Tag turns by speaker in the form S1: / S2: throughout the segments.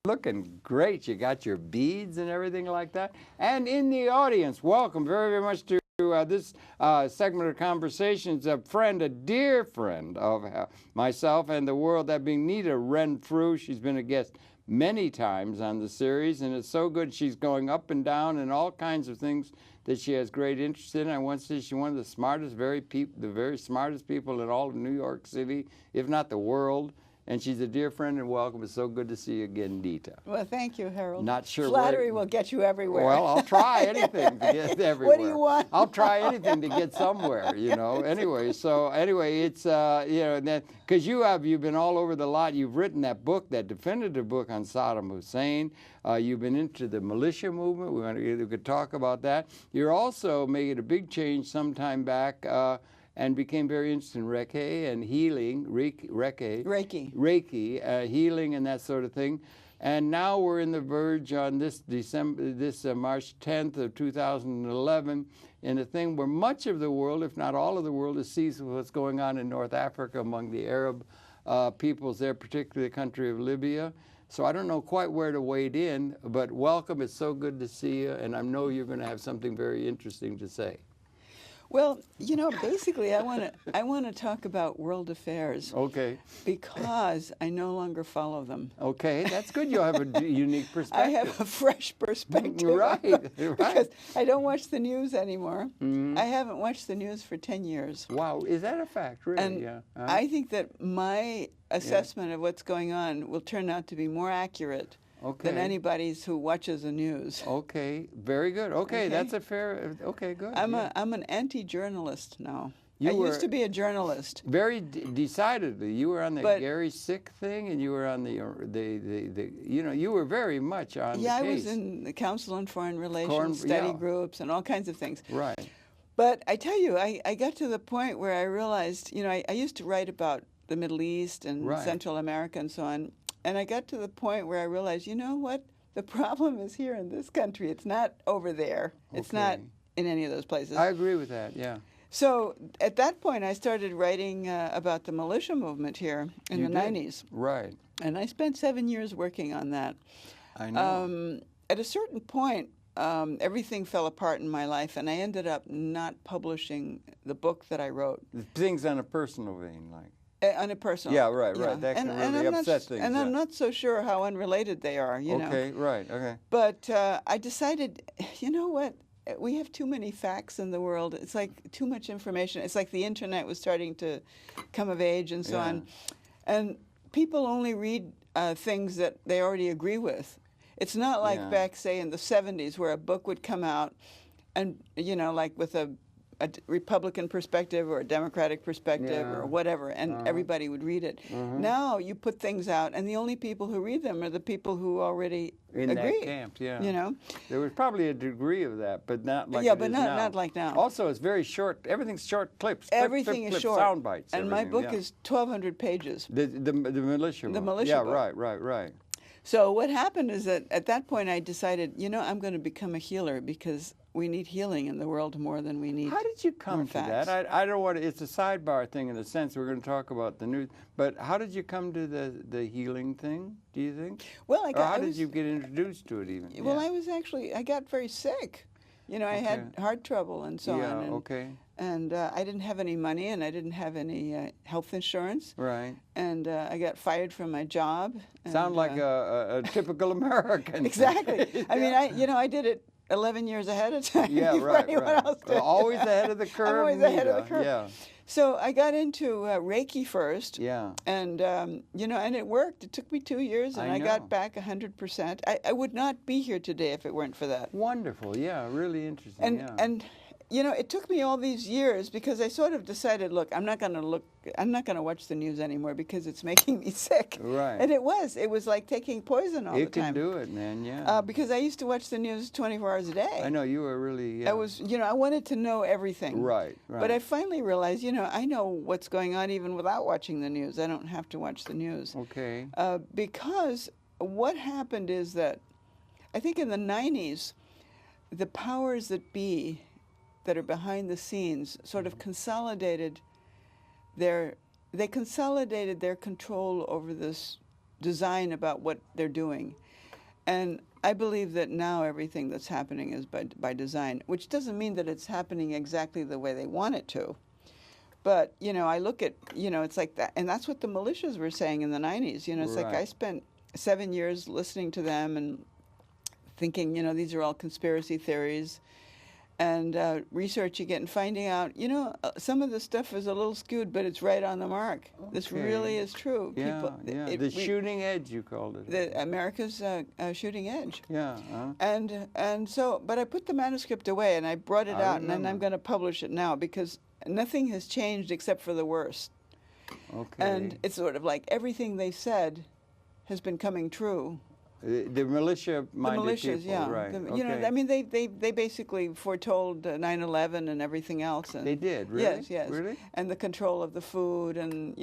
S1: looking great. You got your beads and everything like that. And in the audience, welcome very, very much to this segment of Conversations, a dear friend of myself and the world, that being Nita Renfrew. She's been a guest many times on the series, and it's so good. She's going up and down and all kinds of things that she has great interest in. I once said she's one of the smartest, the very smartest people in all of New York City, if not the world. And she's a dear friend, and welcome. It's so good to see you again, Nita.
S2: Well, thank you, Harold.
S1: Not sure.
S2: Flattery will get you everywhere.
S1: Well, I'll try anything to get everywhere.
S2: What do you want?
S1: I'll try anything to get somewhere, you know. Anyway, it's you know, because you've been all over the lot. You've written that book, that definitive book on Saddam Hussein. You've been into the militia movement. We could talk about that. You're also making a big change sometime back. And became very interested in Reiki and healing, Reiki, healing and that sort of thing. And now we're in the verge on this March 10th of 2011 in a thing where much of the world, if not all of the world, sees what's going on in North Africa among the Arab peoples there, particularly the country of Libya. So I don't know quite where to wade in, but welcome. It's so good to see you, and I know you're going to have something very interesting to say.
S2: Well, you know, basically, I want to talk about world affairs.
S1: Okay.
S2: Because I no longer follow them.
S1: Okay, that's good. You have a unique perspective.
S2: I have a fresh perspective.
S1: Right.
S2: Because I don't watch the news anymore.
S1: Mm-hmm.
S2: I haven't watched the news for 10 years.
S1: Wow, is that a fact, really?
S2: And
S1: yeah.
S2: I think that my assessment of what's going on will turn out to be more accurate than anybody's who watches the news.
S1: Okay, very good. Okay, that's a fair. Okay, good.
S2: I'm an anti-journalist now. I used to be a journalist.
S1: Very decidedly, you were on the Gary Sick thing, and you were on the you know, you were very much on the case.
S2: I was in the Council on Foreign Relations, study groups, and all kinds of things.
S1: Right.
S2: But I tell you, I got to the point where I realized, you know, I used to write about the Middle East and Central America and so on. And I got to the point where I realized, you know what? The problem is here in this country. It's not over there. It's not in any of those places.
S1: I agree with that, yeah.
S2: So at that point, I started writing about the militia movement here in the 90s.
S1: Right.
S2: And I spent 7 years working on that.
S1: I know.
S2: At a certain point, everything fell apart in my life, and I ended up not publishing the book that I wrote.
S1: Things on a personal vein, like.
S2: On a personal.
S1: Yeah, right. That can really upset things.
S2: And I'm not so sure how unrelated they are, you know.
S1: Okay, right, okay.
S2: But I decided, you know what? We have too many facts in the world. It's like too much information. It's like the internet was starting to come of age and so on. And people only read things that they already agree with. It's not like back, say, in the 70s where a book would come out and, you know, like with a Republican perspective or a Democratic perspective or whatever, and everybody would read it. Now you put things out, and the only people who read them are the people who already
S1: in
S2: agree.
S1: That camp,
S2: you know,
S1: there was probably a degree of that, but not like
S2: not like now.
S1: Also, it's very short. Everything's short clips.
S2: Everything is short.
S1: Sound bites.
S2: And my book is 1,200 pages.
S1: The militia.
S2: The militia book.
S1: Right.
S2: So what happened is that at that point I decided, you know, I'm going to become a healer because we need healing in the world more than we need.
S1: How did you come to that? I don't want to, it's a sidebar thing in a sense. We're going to talk about the news, but how did you come to the healing thing? Do you think?
S2: Well,
S1: how did you get introduced to it even?
S2: Well, I got very sick. You know, I had heart trouble and so on. And I didn't have any money, and I didn't have any health insurance.
S1: Right.
S2: And I got fired from my job.
S1: Sound like a typical American.
S2: Exactly. I mean, I did it 11 years ahead of time.
S1: Yeah, right.
S2: Else
S1: always ahead of the curve.
S2: I'm always ahead of the curve.
S1: Yeah.
S2: So I got into Reiki first.
S1: Yeah.
S2: And, you know, and it worked. It took me 2 years, and I got back 100%. I would not be here today if it weren't for that.
S1: Wonderful. Yeah, really interesting.
S2: And you know, it took me all these years because I sort of decided, look, I'm not going to watch the news anymore because it's making me sick.
S1: Right.
S2: And it was like taking poison all the time.
S1: It can do it, man, yeah.
S2: Because I used to watch the news 24 hours a day.
S1: I know, you were really,
S2: I was, you know, I wanted to know everything.
S1: Right.
S2: But I finally realized, you know, I know what's going on even without watching the news. I don't have to watch the news.
S1: Okay.
S2: Because what happened is that I think in the 90s, the powers that be that are behind the scenes sort of consolidated their control over this design about what they're doing. And I believe that now everything that's happening is by design, which doesn't mean that it's happening exactly the way they want it to. But, I look at, it's like that. And that's what the militias were saying in the 90s. It's like I spent 7 years listening to them and thinking, these are all conspiracy theories. And researching it and finding out, some of the stuff is a little skewed, but it's right on the mark. Okay. This really is true.
S1: Yeah, the shooting edge, you called it.
S2: America's shooting edge.
S1: Yeah.
S2: And so, but I put the manuscript away and I brought it out, and then I'm going to publish it now because nothing has changed except for the worse.
S1: Okay.
S2: And it's sort of like everything they said has been coming true.
S1: The militia-minded
S2: militias,
S1: people,
S2: yeah.
S1: right?
S2: They basically foretold 9/11 and everything else. And
S1: they did, really?
S2: Yes.
S1: Really?
S2: And the control of the food and,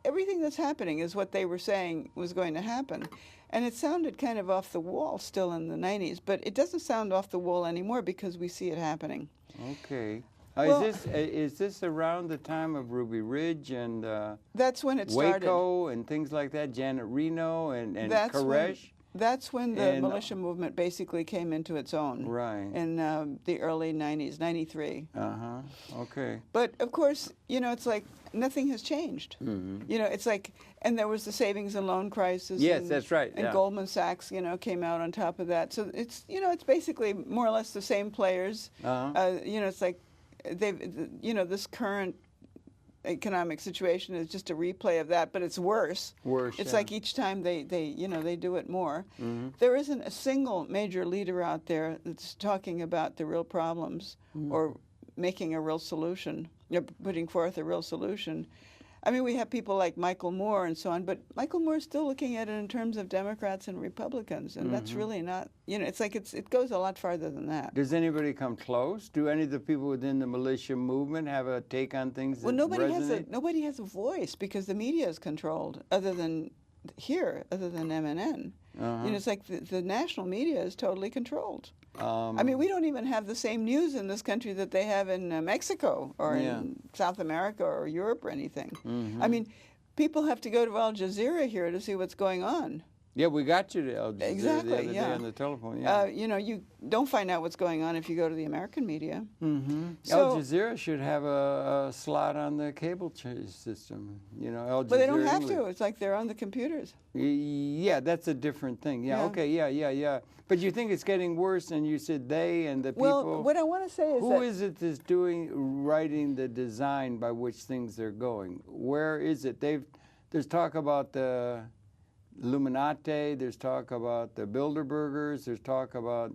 S2: everything that's happening is what they were saying was going to happen. And it sounded kind of off the wall still in the 90s, but it doesn't sound off the wall anymore because we see it happening.
S1: Okay.
S2: Well,
S1: is this around the time of Ruby Ridge and
S2: that's when it started.
S1: Waco and things like that, Janet Reno and Koresh?
S2: That's when the militia movement basically came into its own.
S1: Right.
S2: In the early 90s, 93.
S1: Okay.
S2: But, of course, it's like nothing has changed.
S1: Mm-hmm.
S2: It's like, and there was the savings and loan crisis.
S1: Yes, that's right.
S2: And Goldman Sachs, came out on top of that. So it's, it's basically more or less the same players. It's like, this current economic situation is just a replay of that, but it's worse. It's like each time they do it more. Mm-hmm. There isn't a single major leader out there that's talking about the real problems or making a real solution, putting forth a real solution. I mean, we have people like Michael Moore and so on, but Michael Moore is still looking at it in terms of Democrats and Republicans, and that's really not, it's like it goes a lot farther than that.
S1: Does anybody come close? Do any of the people within the militia movement have a take on things that resonate?
S2: Nobody has a voice because the media is controlled, other than MNN. It's like the national media is totally controlled. We don't even have the same news in this country that they have in Mexico or in South America or Europe or anything. Mm-hmm. People have to go to Al Jazeera here to see what's going on.
S1: Yeah, we got you to Al Jazeera
S2: exactly,
S1: the other day on the telephone. Yeah.
S2: You don't find out what's going on if you go to the American media.
S1: Mm-hmm. So, Al Jazeera should have a slot on the cable system. Al Jazeera.
S2: But they don't have to. It's like they're on the computers.
S1: Yeah, that's a different thing. Yeah. Okay. Yeah. But you think it's getting worse, and you said they and the people.
S2: Well, what I want to say is
S1: who is it that's writing the design by which things are going? Where is it? There's talk about the Illuminati, there's talk about the Bilderbergers, there's talk about,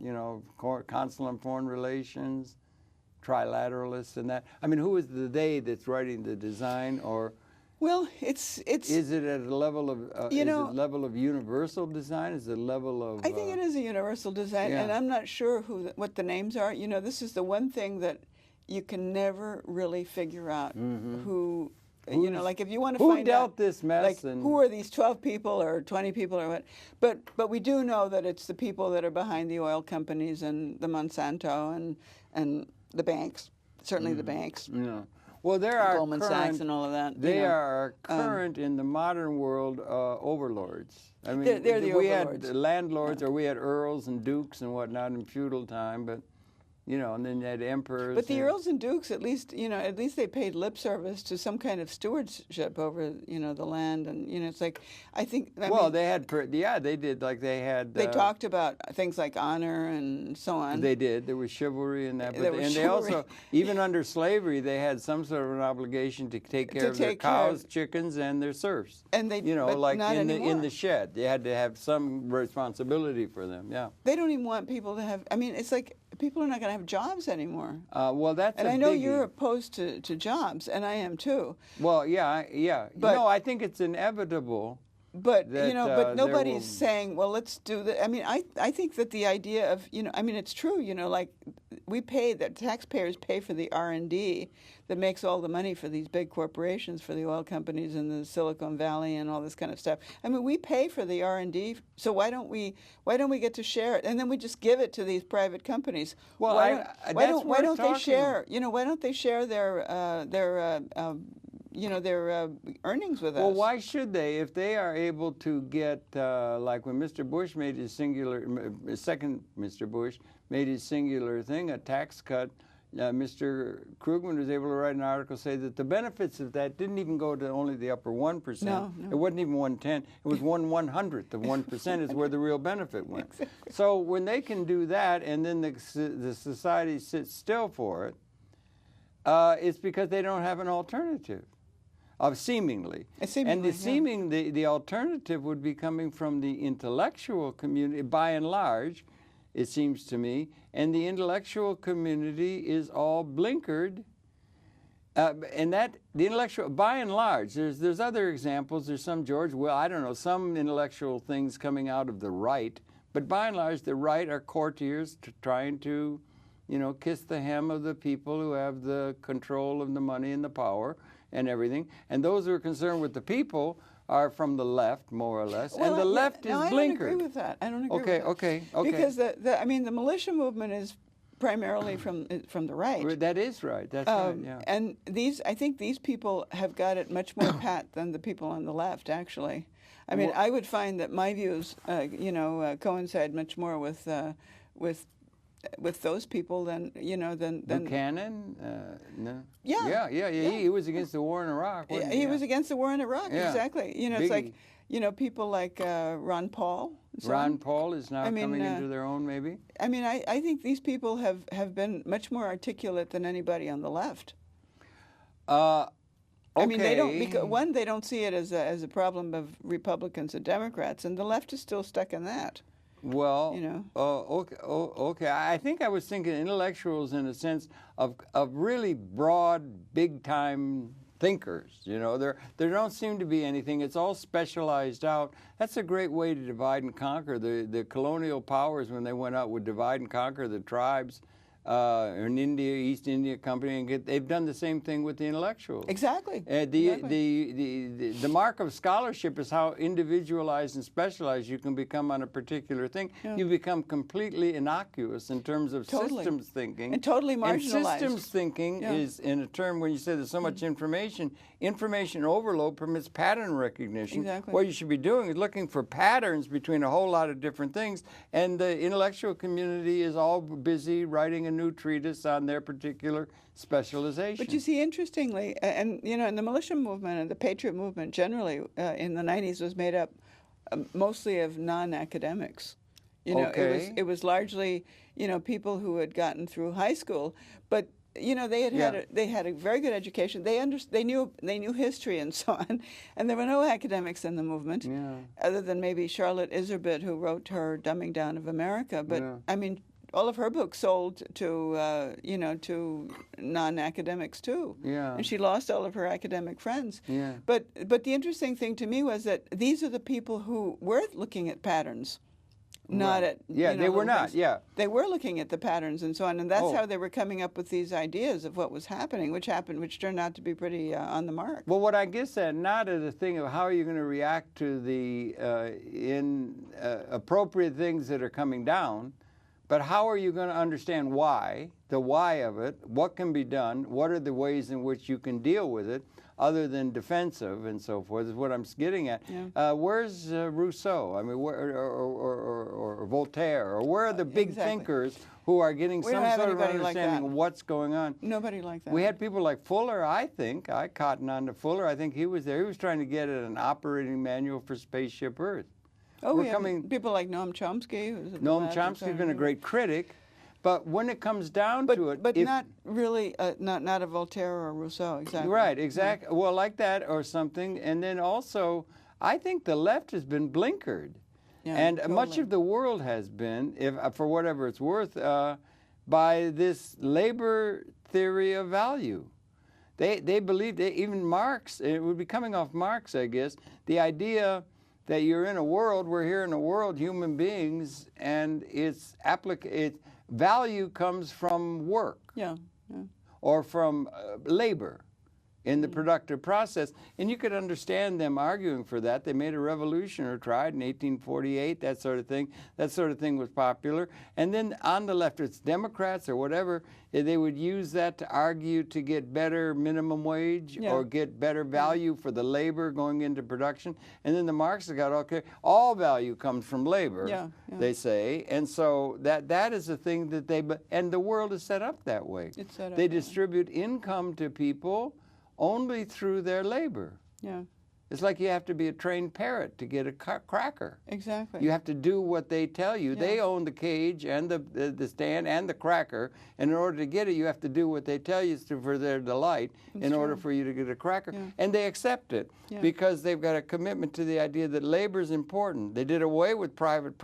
S1: consular and foreign relations, trilateralists and that. Who is the they that's writing the design, or
S2: well, it's
S1: is it at a level of level of universal design? Is it a level of
S2: I think it is a universal design, and I'm not sure what the names are. This is the one thing that you can never really figure out who. Like if you want to find out
S1: who dealt this mess,
S2: like who are these 12 people or 20 people or what, but we do know that it's the people that are behind the oil companies and the Monsanto and the banks, certainly the banks.
S1: Yeah. Well, there are
S2: Goldman Sachs and all of that.
S1: They are current in the modern world overlords.
S2: They're the
S1: we
S2: overlords.
S1: had landlords, or we had earls and dukes and whatnot in feudal time, but. And then you had emperors.
S2: But the earls and dukes, at least they paid lip service to some kind of stewardship over, the land, and it's like I think.
S1: They had, they did. Like they had.
S2: They talked about things like honor and so on.
S1: They did. There was chivalry in that.
S2: They
S1: also, even under slavery, they had some sort of an obligation to take care of their cows, chickens, and their serfs.
S2: And they,
S1: like
S2: not
S1: in the shed, they had to have some responsibility for them. Yeah.
S2: They don't even want people to have. It's like. People are not going to have jobs anymore.
S1: Well, that's
S2: and
S1: a
S2: I know
S1: biggie.
S2: You're opposed to jobs, and I am too.
S1: Well, yeah. But I think it's inevitable.
S2: But but nobody's saying, well, let's do that. I think that the idea of it's true. Like the taxpayers pay for the R&D that makes all the money for these big corporations, for the oil companies in the Silicon Valley and all this kind of stuff. we pay for the R&D. So why don't we get to share it? And then we just give it to these private companies.
S1: Well,
S2: why don't they share? Why don't they share their their earnings with us.
S1: Well, why should they? If they are able to get, like when Mr. Bush made his second Mr. Bush made his singular thing, a tax cut, Mr. Krugman was able to write an article say that the benefits of that didn't even go to only the upper 1%.
S2: No.
S1: It wasn't even 1/10. It was 1/100th of 1% is where the real benefit went.
S2: Exactly.
S1: So when they can do that and then the society sits still for it, it's because they don't have an alternative. Seemingly. And the alternative would be coming from the intellectual community, by and large, it seems to me, and the intellectual community is all blinkered. And that the intellectual, by and large, there's other examples. There's some some intellectual things coming out of the right, but by and large, the right are courtiers trying to, kiss the hem of the people who have the control of the money and the power and everything. And those who are concerned with the people are from the left, more or less, and the left is blinkered.
S2: I don't agree with that. I don't agree with that.
S1: Okay.
S2: Because the militia movement is primarily from the right.
S1: That is right. That's right. Yeah.
S2: And I think these people have got it much more pat than the people on the left. Actually, I mean, I would find that my views, coincide much more with those people than
S1: Buchanan. No.
S2: Yeah.
S1: He was against the war in Iraq.
S2: He was against the war in Iraq.
S1: Yeah.
S2: Exactly. It's like people like Ron Paul.
S1: Ron Paul is now coming into their own, maybe.
S2: I mean, I think these people have been much more articulate than anybody on the left.
S1: Okay.
S2: I mean, they don't see it as a problem of Republicans and Democrats, and the left is still stuck in that.
S1: Well, okay. I think I was thinking intellectuals in a sense of really broad, big-time thinkers. There don't seem to be anything. It's all specialized out. That's a great way to divide and conquer. The colonial powers, when they went out, would divide and conquer the tribes. In India, East India Company, and they've done the same thing with the intellectuals.
S2: Exactly.
S1: The mark of scholarship is how individualized and specialized you can become on a particular thing. Yeah. You become completely innocuous in terms of systems thinking.
S2: And totally marginalized.
S1: And systems thinking is, in a term when you say there's so much information overload permits pattern recognition.
S2: Exactly.
S1: What you should be doing is looking for patterns between a whole lot of different things, and the intellectual community is all busy writing a new treatise on their particular specialization.
S2: But you see, interestingly, and in the militia movement and the patriot movement generally in the 90s was made up mostly of non-academics. It was largely people who had gotten through high school, but they had a very good education. They knew history and so on, and there were no academics in the movement, other than maybe Charlotte Iserbyt, who wrote her Dumbing Down of America. But I mean, all of her books sold to non-academics too. Yeah. And she lost all of her academic friends. Yeah. But the interesting thing to me was that these are the people who were looking at patterns. Not at
S1: they were not.
S2: Things. Yeah, they were looking at the patterns and so on, and that's how they were coming up with these ideas of what was happening, which turned out to be pretty on the mark.
S1: Well, what I guess that not as a thing of how are you going to react to the appropriate things that are coming down, but how are you going to understand the why of it, what can be done, what are the ways in which you can deal with it, other than defensive and so forth, is what I'm getting at. Yeah. Where's Rousseau? I mean, or Voltaire, or where are the big thinkers who are getting some sort of understanding of what's going on?
S2: Nobody like that.
S1: We had people like Fuller, I think. I cottoned on to Fuller. I think he was there. He was trying to get at an operating manual for Spaceship Earth.
S2: Oh, we have people like Noam Chomsky.
S1: Noam Chomsky's been a great critic. But when it comes down to it...
S2: But not really, not a Voltaire or Rousseau, exactly.
S1: Right, exactly. Yeah. Well, like that or something. And then also, I think the left has been blinkered. Yeah, and totally. Much of the world has been, for whatever it's worth, by this labor theory of value. They believe, even Marx, it would be coming off Marx, I guess, the idea that you're in a world, we're here in a world, human beings, and its value comes from work, or from labor, in the productive process. And you could understand them arguing for that. They made a revolution or tried in 1848, that sort of thing. That sort of thing was popular. And then on the left, it's Democrats or whatever, they would use that to argue to get better minimum wage or get better value for the labor going into production. And then the Marxists got, okay, all value comes from labor, they say. And so that is a thing that and the world is set up that way.
S2: It's set up
S1: they distribute income to people only through their labor.
S2: Yeah.
S1: It's like you have to be a trained parrot to get a cracker.
S2: Exactly.
S1: You have to do what they tell you.
S2: Yeah.
S1: They own the cage and the stand and the cracker, and in order to get it, you have to do what they tell you for their delight in order for you to get a cracker.
S2: Yeah.
S1: And they accept it because they've got a commitment to the idea that labor is important. They did away with private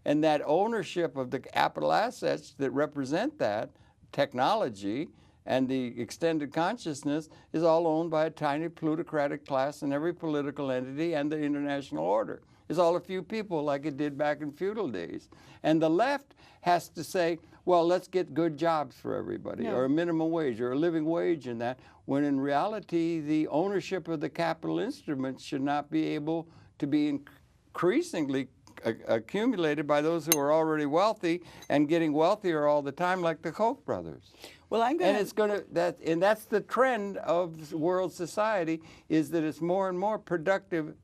S1: and that ownership of the capital assets that represent that technology and the extended consciousness is all owned by a tiny plutocratic class in every political entity, and the international order is all a few people like it did back in feudal days. And the left has to say, well, let's get good jobs for everybody, or a minimum wage, or a living wage in that, when in reality the ownership of the capital instruments should not be able to be increasingly accumulated by those who are already wealthy and getting wealthier all the time, like the Koch brothers.
S2: Well, I'm going
S1: and that's the trend of world society, is that it's more and more productive,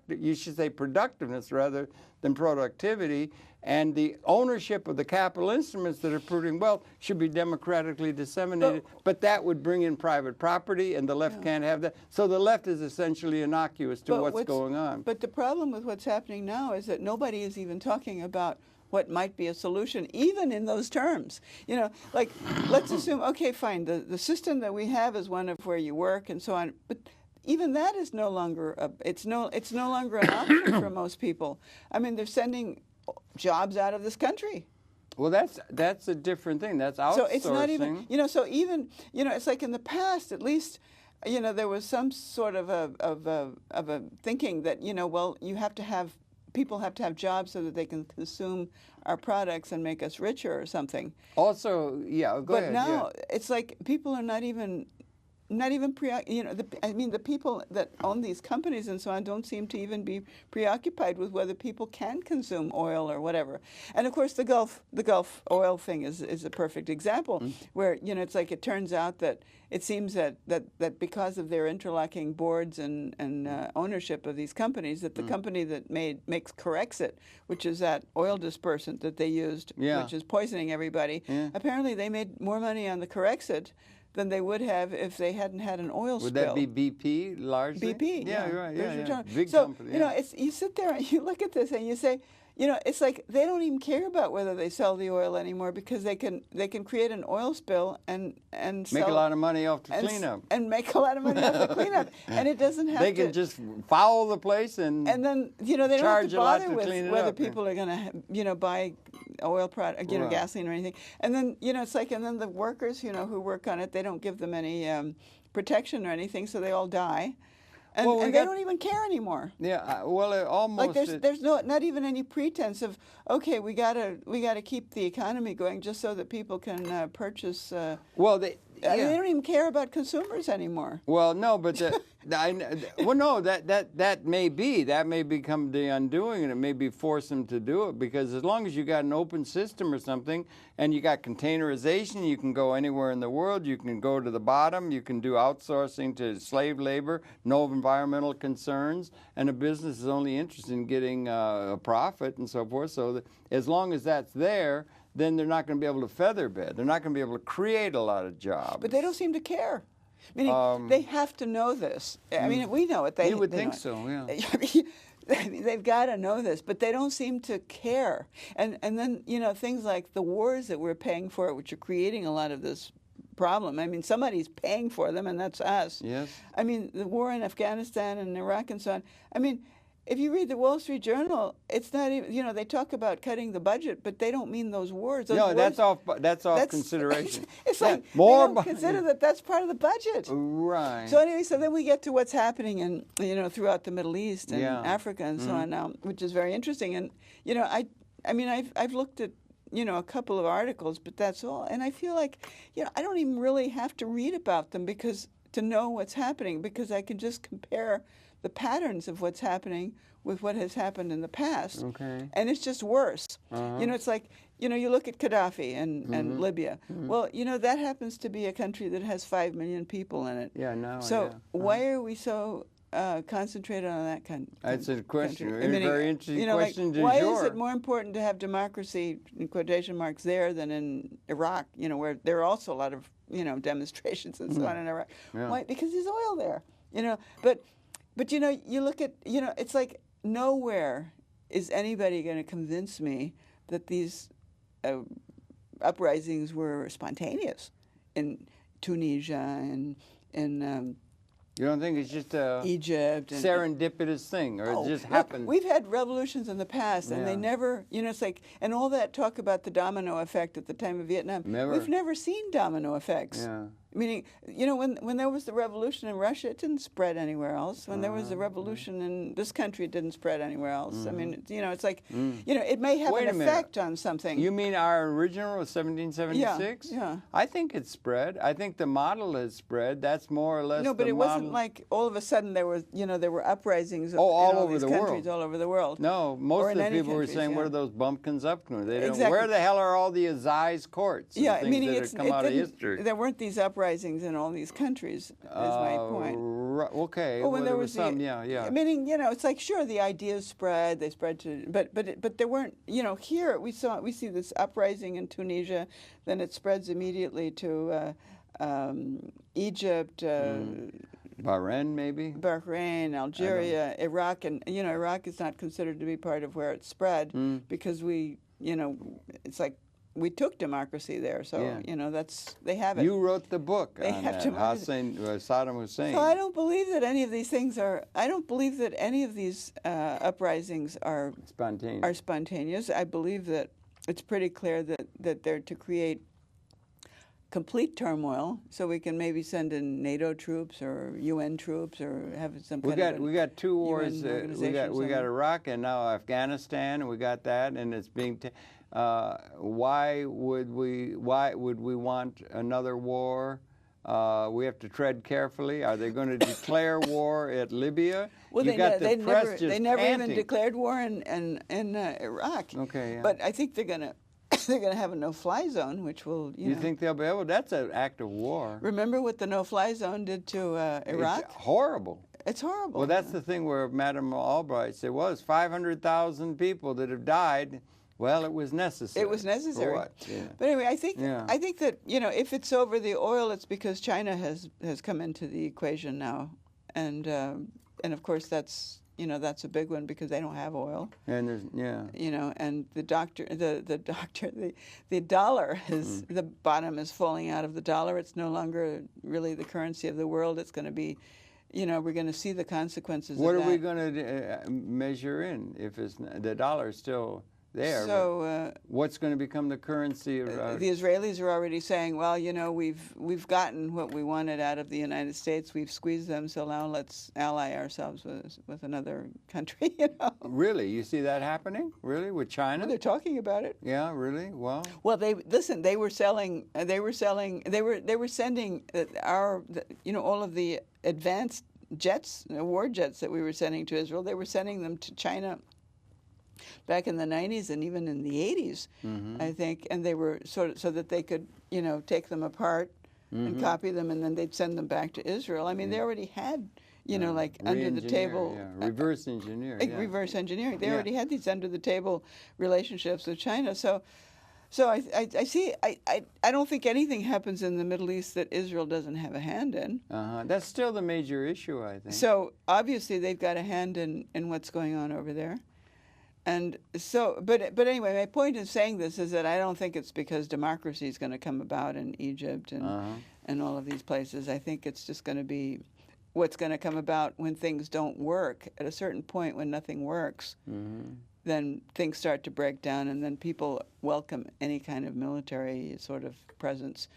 S1: you should say productiveness rather than productivity, and the ownership of the capital instruments that are producing wealth should be democratically disseminated, but that would bring in private property, and the left can't have that. So the left is essentially innocuous to what's going on.
S2: But the problem with what's happening now is that nobody is even talking about what might be a solution, even in those terms. You know, like, let's assume, okay, fine, the system that we have is one of where you work and so on, but even that is no longer, it's no longer an option for most people. I mean, they're sending jobs out of this country.
S1: Well, that's a different thing. That's outsourcing. So it's not even,
S2: so even, it's like in the past, at least, there was some sort of a thinking that, well, people have to have jobs so that they can consume our products and make us richer or something.
S1: Also, go ahead.
S2: But now it's like people are not even the people that own these companies and so on don't seem to even be preoccupied with whether people can consume oil or whatever. And of course, the Gulf oil thing is a perfect example, where it's like it turns out that it seems that because of their interlocking boards and ownership of these companies, that the company that makes Corexit, which is that oil dispersant that they used, which is poisoning everybody, apparently they made more money on the Corexit than they would have if they hadn't had an oil spill.
S1: Would that be BP largely?
S2: BP,
S1: right, yeah. Big
S2: so,
S1: company.
S2: You sit there and you look at this and you say, it's like they don't even care about whether they sell the oil anymore, because they can create an oil spill and
S1: make a lot of money off the cleanup.
S2: And make a lot of money off the cleanup. And it doesn't have
S1: They can just foul the place and
S2: then, they don't have to bother with whether people are going to, buy oil product, gasoline or anything. And then, it's like, and then the workers, who work on it, they don't give them any protection or anything, so they all die. And, they don't even care anymore.
S1: Yeah, almost.
S2: Like there's not even any pretense of, okay, we gotta keep the economy going just so that people can purchase. They don't even care about consumers anymore.
S1: Well, no, but that may become the undoing, and it may be force them to do it, because as long as you got an open system or something, and you got containerization, you can go anywhere in the world. You can go to the bottom. You can do outsourcing to slave labor, no environmental concerns, and a business is only interested in getting a profit and so forth. So that as long as that's there, then they're not going to be able to feather bed. They're not going to be able to create a lot of jobs.
S2: But they don't seem to care. Meaning, they have to know this. I mean, we know it.
S1: You would think so, yeah.
S2: They've got to know this, but they don't seem to care. And then, things like the wars that we're paying for, which are creating a lot of this problem. I mean, somebody's paying for them, and that's us.
S1: Yes.
S2: I mean, the war in Afghanistan and Iraq and so on. I mean, if you read the Wall Street Journal, it's not even, they talk about cutting the budget, but they don't mean those words.
S1: That's off consideration.
S2: It's like they don't consider that that's part of the budget.
S1: Right.
S2: So anyway, then we get to what's happening in, throughout the Middle East and Africa and so on now, which is very interesting. And, I've looked at, a couple of articles, but that's all. And I feel like, I don't even really have to read about them, because to know what's happening because I can just compare the patterns of what's happening with what has happened in the past.
S1: Okay.
S2: And it's just worse. You know, it's like, you know, you look at Gaddafi and Libya. Well, you know, that happens to be a country that has 5 million people in it.
S1: Yeah, no.
S2: So why are we so concentrated on that
S1: That's a question.
S2: country? I mean,
S1: very interesting
S2: you know,
S1: question
S2: like,
S1: du
S2: why
S1: jour.
S2: is it more important to have democracy, in quotation marks, there than in Iraq, you know, where there are also a lot of, you know, demonstrations and so on in Iraq?
S1: Yeah.
S2: Why? Because there's oil there, you know. But you know, you look at, you know, it's like nowhere is anybody going to convince me that these uprisings were spontaneous in Tunisia and in
S1: You don't think it's just a
S2: Egypt and
S1: serendipitous thing, or it just
S2: look,
S1: happened?
S2: we've had revolutions in the past, and they
S1: Yeah.
S2: never, you know, it's like, and all that talk about the domino effect at the time of Vietnam. We've never seen domino effects.
S1: Yeah.
S2: Meaning, you know, when there was the revolution in Russia, it didn't spread anywhere else. When there was the revolution in this country, it didn't spread anywhere else. I mean, you know, it's like, you know, it may have
S1: Wait a
S2: an
S1: minute.
S2: effect on something.
S1: You mean our original was 1776?
S2: Yeah.
S1: I think it's spread. I think the model has spread. That's more or less
S2: No, but
S1: the
S2: it wasn't
S1: model.
S2: like all of a sudden there was, you know, there were uprisings
S1: all
S2: in all
S1: over
S2: these
S1: the
S2: countries,
S1: world.
S2: all over the world.
S1: No, most
S2: Or
S1: of
S2: in
S1: the
S2: any
S1: people were
S2: countries,
S1: saying,
S2: yeah.
S1: what are those bumpkins up to? They don't,
S2: Exactly.
S1: Where the hell are all the assize courts and
S2: Yeah,
S1: things
S2: meaning
S1: that have come out of history?
S2: there weren't these uprisings in all these countries, is my point.
S1: Okay,
S2: Well, when
S1: well,
S2: there
S1: there
S2: was
S1: some, yeah.
S2: Meaning, you know, it's like, sure, the ideas spread, they spread to, but there weren't, you know, here we see this uprising in Tunisia, then it spreads immediately to Egypt,
S1: Bahrain, maybe?
S2: Bahrain, Algeria, Iraq, and, you know, Iraq is not considered to be part of where it spread because we, you know, it's like we took democracy there, so, you know, they have it.
S1: You wrote the book
S2: They
S1: on
S2: have
S1: that,
S2: democracy.
S1: Saddam Hussein.
S2: So I don't believe that any of these things I don't believe that any of these uprisings are spontaneous. I believe that it's pretty clear that they're to create complete turmoil, so we can maybe send in NATO troops or UN troops or have some kind of
S1: we got two wars.
S2: UN organization
S1: We got Iraq and now Afghanistan, and we got that, and it's being. Why would we want another war? We have to tread carefully. Are they going to declare war at Libya?
S2: Well,
S1: you got
S2: they
S1: the press
S2: never,
S1: just
S2: they never even
S1: panting.
S2: declared war in Iraq.
S1: Okay, yeah.
S2: But I think they're gonna have a no-fly zone, which will
S1: You think they'll be able? That's an act of war.
S2: Remember what the no-fly zone did to Iraq?
S1: It's horrible.
S2: It's horrible.
S1: Well, that's the thing where Madame Albright said, well, it's 500,000 people that have died. Well, it was necessary.
S2: It was necessary.
S1: For what? Yeah.
S2: But anyway, I think that, you know, if it's over the oil, it's because China has come into the equation now, and of course that's a big one because they don't have oil.
S1: And there's
S2: You know, and the dollar is the bottom is falling out of the dollar. It's no longer really the currency of the world. It's going to be, you know, we're going to see the consequences.
S1: What
S2: of
S1: are
S2: that.
S1: we going to measure in if the dollar is still there?
S2: So
S1: what's going to become the currency of
S2: the Israelis are already saying, well, you know, we've gotten what we wanted out of the United States. We've squeezed them, so now let's ally ourselves with another country. You know.
S1: Really, you see that happening? Really, with China?
S2: Well, they're talking about it.
S1: Yeah, really. Well,
S2: They were sending all of the advanced jets, war jets that we were sending to Israel. They were sending them to China back in the 90s and even in the 80s, I think, and they were so that they could, you know, take them apart and copy them, and then they'd send them back to Israel. I mean, they already had, you know, like under the table,
S1: reverse engineer,
S2: reverse engineering. They already had these under the table relationships with China. So I see. I don't think anything happens in the Middle East that Israel doesn't have a hand in.
S1: That's still the major issue, I think.
S2: So obviously they've got a hand in what's going on over there. And so, but anyway, my point in saying this is that I don't think it's because democracy is going to come about in Egypt and all of these places. I think it's just going to be what's going to come about when things don't work. At a certain point, when nothing works, then things start to break down, and then people welcome any kind of military sort of presence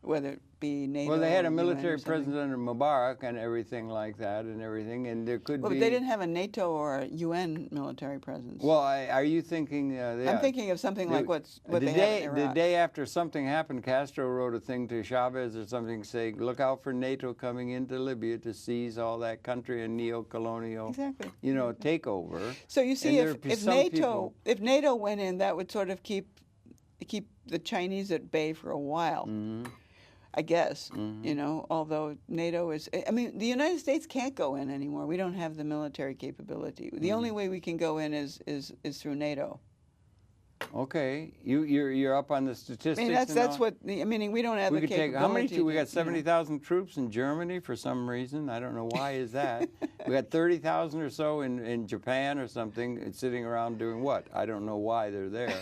S2: whether it be NATO.
S1: Well, they had a
S2: or UN
S1: military
S2: or something.
S1: president under Mubarak and everything like that, and there could
S2: Well,
S1: be.
S2: but they didn't have a NATO or a UN military presence.
S1: Well, are you thinking?
S2: I'm thinking of something like what they have in Iraq.
S1: The day after something happened, Castro wrote a thing to Chavez or something saying, "Look out for NATO coming into Libya to seize all that country and neo-colonial,
S2: Exactly.
S1: takeover."
S2: So you see,
S1: And
S2: if NATO went in, that would sort of keep the Chinese at bay for a while.
S1: Mm-hmm.
S2: I guess, although NATO is, I mean, the United States can't go in anymore. We don't have the military capability. The only way we can go in is through NATO.
S1: Okay, you're up on the statistics.
S2: I mean, that's what we don't have
S1: we
S2: the
S1: could
S2: capability.
S1: take how many? We got 70,000 troops in Germany for some reason. I don't know why is that. We got 30,000 or so in Japan or something, sitting around doing what? I don't know why they're there.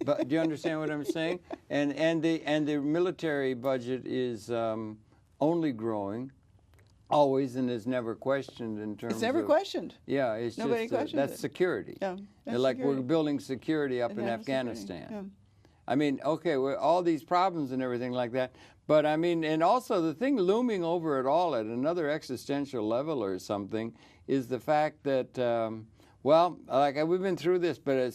S1: But do you understand what I'm saying? And the military budget is only growing, always, and is never questioned in terms.
S2: It's never questioned.
S1: Yeah, it's
S2: Nobody
S1: just
S2: questions
S1: that's
S2: it.
S1: security.
S2: Yeah, that's
S1: like
S2: security.
S1: we're building security up in Afghanistan.
S2: Yeah.
S1: I mean, okay, all these problems and everything like that. But I mean, and also the thing looming over it all at another existential level or something is the fact that. Well, we've been through this, but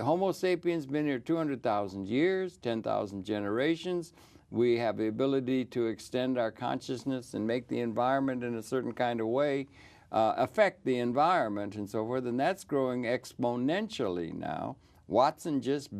S1: Homo sapiens been here 200,000 years, 10,000 generations. We have the ability to extend our consciousness and make the environment in a certain kind of way affect the environment and so forth, and that's growing exponentially now. Watson just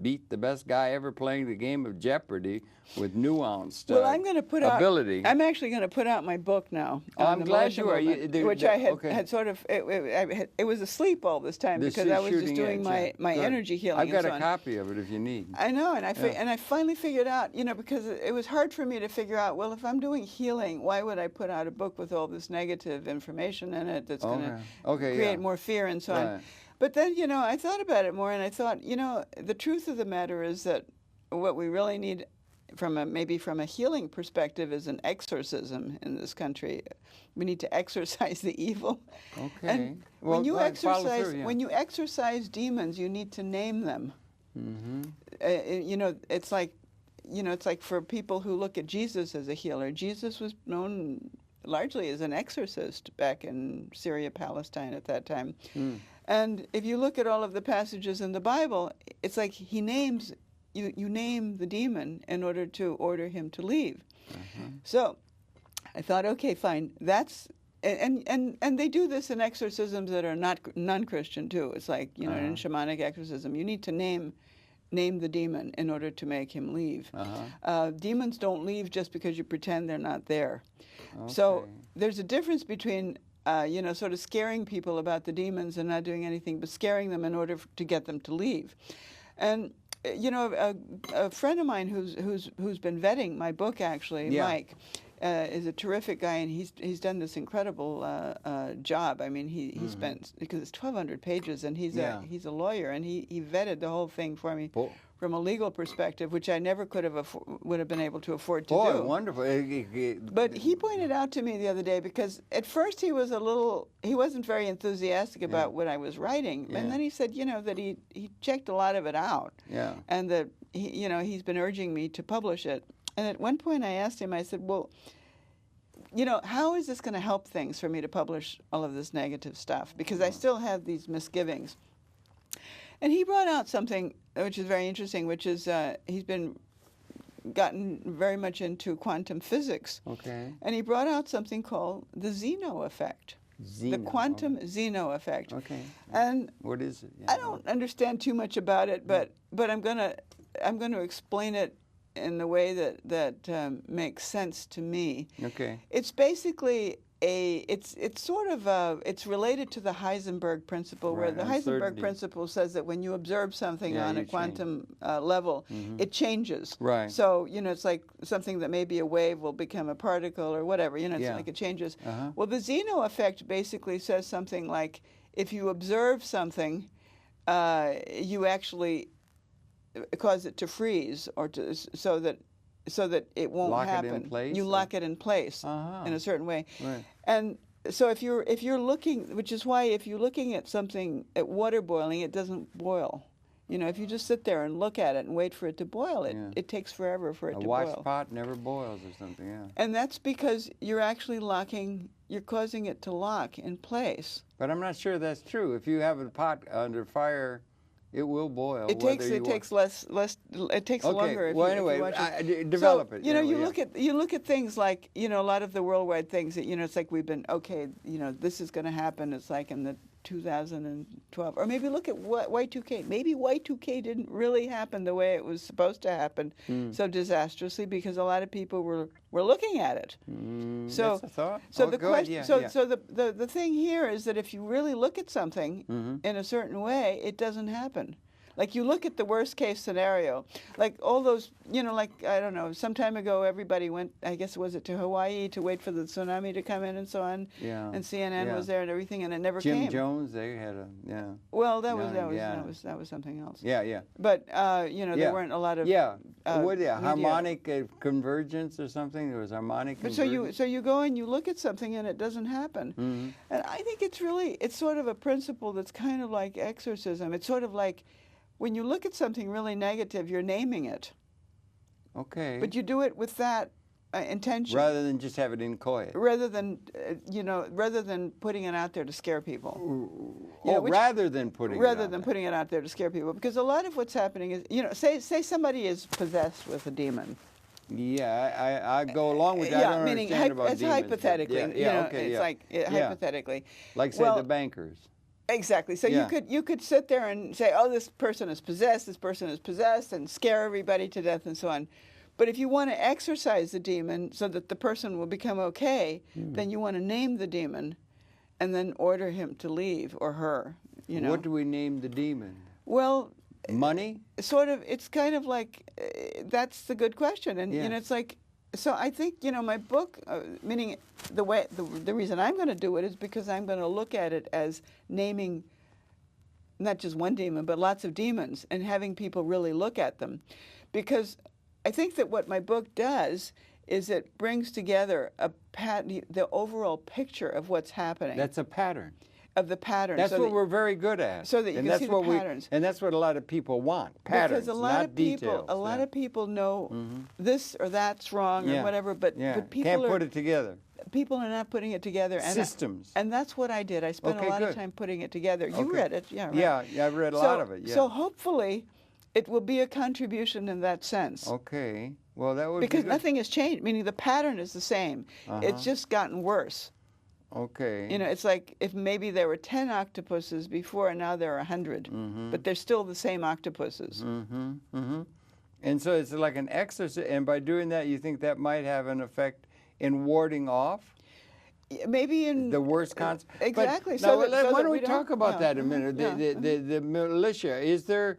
S1: beat the best guy ever playing the game of Jeopardy with nuanced ability.
S2: I'm actually going to put out my book now.
S1: I'm glad you are.
S2: Which I had sort of, it was asleep all this time because I was just doing my energy healing.
S1: I've got a copy of it if you need.
S2: I know, and I finally figured out, because it was hard for me to figure out, well, if I'm doing healing, why would I put out a book with all this negative information in it that's going to create more fear and so on? But then, I thought about it more, and I thought, the truth of the matter is that what we really need, maybe from a healing perspective, is an exorcism in this country. We need to exorcise the evil.
S1: Okay.
S2: And when you exorcise demons, you need to name them. Mm-hmm. It's like for people who look at Jesus as a healer. Jesus was known largely as an exorcist back in Syria, Palestine at that time. Mm. And if you look at all of the passages in the Bible, it's like he names, you name the demon in order to order him to leave. Uh-huh. So I thought, okay, fine, and they do this in exorcisms that are not non-Christian too. It's like, in shamanic exorcism, you need to name the demon in order to make him leave. Uh-huh. Demons don't leave just because you pretend they're not there. Okay. So there's a difference between sort of scaring people about the demons and not doing anything but scaring them in order to get them to leave. And a friend of mine who's been vetting my book, actually, Mike, is a terrific guy, and he's done this incredible job. I mean, he spent, because it's 1,200 pages, and he's a lawyer, and he vetted the whole thing for me. From a legal perspective, which I never would have been able to afford to do.
S1: Boy, wonderful.
S2: But he pointed out to me the other day, because at first he wasn't very enthusiastic about what I was writing. Yeah. And then he said, that he checked a lot of it out. Yeah. And that, he's been urging me to publish it. And at one point I asked him, I said, well, how is this going to help things for me to publish all of this negative stuff? Because I still have these misgivings. And he brought out something which is very interesting, which is he's gotten very much into quantum physics. Okay. And he brought out something called the Zeno effect. The quantum Zeno effect. Okay. And
S1: what is it? Yeah.
S2: I don't understand too much about it, but I'm going to explain it in the way that makes sense to me. Okay. It's basically it's related to the Heisenberg principle, where the Heisenberg principle says that when you observe something on a quantum level, it changes. Right. So, it's like something that may be a wave will become a particle or whatever, it's like it changes. Uh-huh. Well, the Zeno effect basically says something like, if you observe something, you actually cause it to freeze or so that it won't happen.
S1: Lock it in place?
S2: You lock it in place in a certain way. Right. And so if you're looking, which is why if you're looking at something, at water boiling, it doesn't boil. You know, if you just sit there and look at it and wait for it to boil, it takes forever for it to boil.
S1: A watch pot never boils or something, yeah.
S2: And that's because you're actually you're causing it to lock in place.
S1: But I'm not sure that's true. If you have a pot under fire, it will boil.
S2: It takes longer. If
S1: well,
S2: you,
S1: anyway,
S2: if you watch it.
S1: Develop it.
S2: You know,
S1: anyway,
S2: you look at things like, you know, a lot of the worldwide things that, you know, it's like we've been, okay, you know, this is going to happen. It's like in the 2012, or maybe look at what Y2K. Maybe Y2K didn't really happen the way it was supposed to happen so disastrously because a lot of people were looking at it. So
S1: that's a thought.
S2: So
S1: the
S2: the thing here is that if you really look at something in a certain way, it doesn't happen. Like you look at the worst case scenario, like all those, you know, like, I don't know, some time ago everybody went, I guess, was it to Hawaii to wait for the tsunami to come in and so on?
S1: Yeah.
S2: And CNN was there and everything, and it never came.
S1: Jim Jones, they had
S2: Well, that was something else.
S1: Yeah.
S2: But you know, there weren't a lot of
S1: harmonic convergence or something. There was harmonic.
S2: But so you go and you look at something and it doesn't happen. And I think it's sort of a principle that's kind of like exorcism. It's sort of like, when you look at something really negative, you're naming it.
S1: Okay.
S2: But you do it with that intention.
S1: Rather than just have it inchoate.
S2: Rather than, rather than putting it out there to scare people.
S1: Rather than putting
S2: it out there to scare people. Because a lot of what's happening is, you know, say somebody is possessed with a demon.
S1: Yeah, I go along with that. I don't understand about demons.
S2: Hypothetically. Hypothetically.
S1: Like, say, the bankers.
S2: Exactly. So you could sit there and say, oh, this person is possessed, and scare everybody to death and so on. But if you want to exorcise the demon so that the person will become okay, then you want to name the demon and then order him to leave, or her, you know.
S1: What do we name the demon?
S2: Well,
S1: money?
S2: Sort of, it's kind of like, that's the good question. And, you know, it's like, so I think, you know, my book, meaning the reason I'm going to do it is because I'm going to look at it as naming not just one demon, but lots of demons, and having people really look at them. Because I think that what my book does is it brings together the overall picture of what's happening.
S1: That's a pattern.
S2: Of the patterns.
S1: That's what we're very good at.
S2: So that you can see the patterns.
S1: And that's what a lot of people want, patterns, not details.
S2: A lot of people know this or that's wrong or whatever, but people
S1: can't put it together.
S2: People are not putting it together. And
S1: systems.
S2: And that's what I did. I spent a lot of time putting it together. You read it, right?
S1: Yeah, I've read a lot of it,
S2: So hopefully it will be a contribution in that sense.
S1: Okay. Well, that would
S2: because
S1: be
S2: nothing has changed, meaning the pattern is the same. It's just gotten worse.
S1: Okay.
S2: You know, it's like if maybe there were 10 octopuses before and now there are 100, but they're still the same octopuses.
S1: And so it's like an exercise, and by doing that, you think that might have an effect in warding off?
S2: Maybe in
S1: the worst consequences.
S2: Exactly.
S1: Why don't we talk about that a minute? The militia. Is there?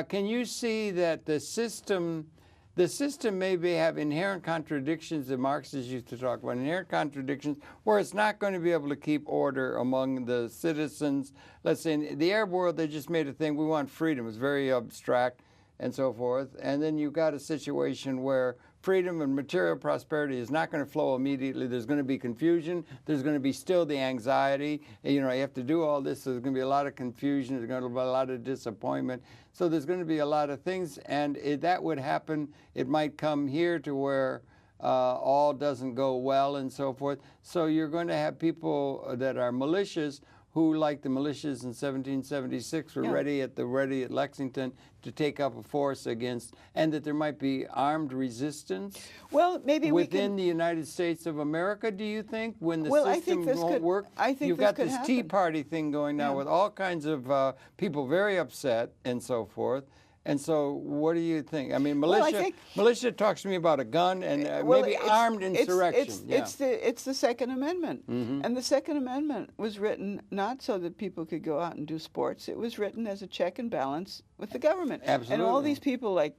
S1: Can you see that the system may have inherent contradictions that Marxists used to talk about, inherent contradictions, where it's not going to be able to keep order among the citizens. Let's say in the Arab world, they just made a thing, we want freedom. It's very abstract and so forth. And then you've got a situation where freedom and material prosperity is not going to flow immediately. There's going to be confusion. There's going to be still the anxiety. You know, you have to do all this, so there's going to be a lot of confusion. There's going to be a lot of disappointment. So there's going to be a lot of things, and that would happen. It might come here to where all doesn't go well and so forth. So you're going to have people that are militias who, like the militias in 1776, were ready at Lexington to take up a force against, and that there might be armed resistance.
S2: Well, maybe
S1: within the United States of America. Do you think when the system won't work?
S2: I think
S1: you've got this Tea Party thing going now with all kinds of people very upset and so forth. And so, what do you think? I mean, militia talks to me about a gun and maybe armed insurrection.
S2: It's the Second Amendment, and the Second Amendment was written not so that people could go out and do sports. It was written as a check and balance with the government.
S1: Absolutely.
S2: And all these people like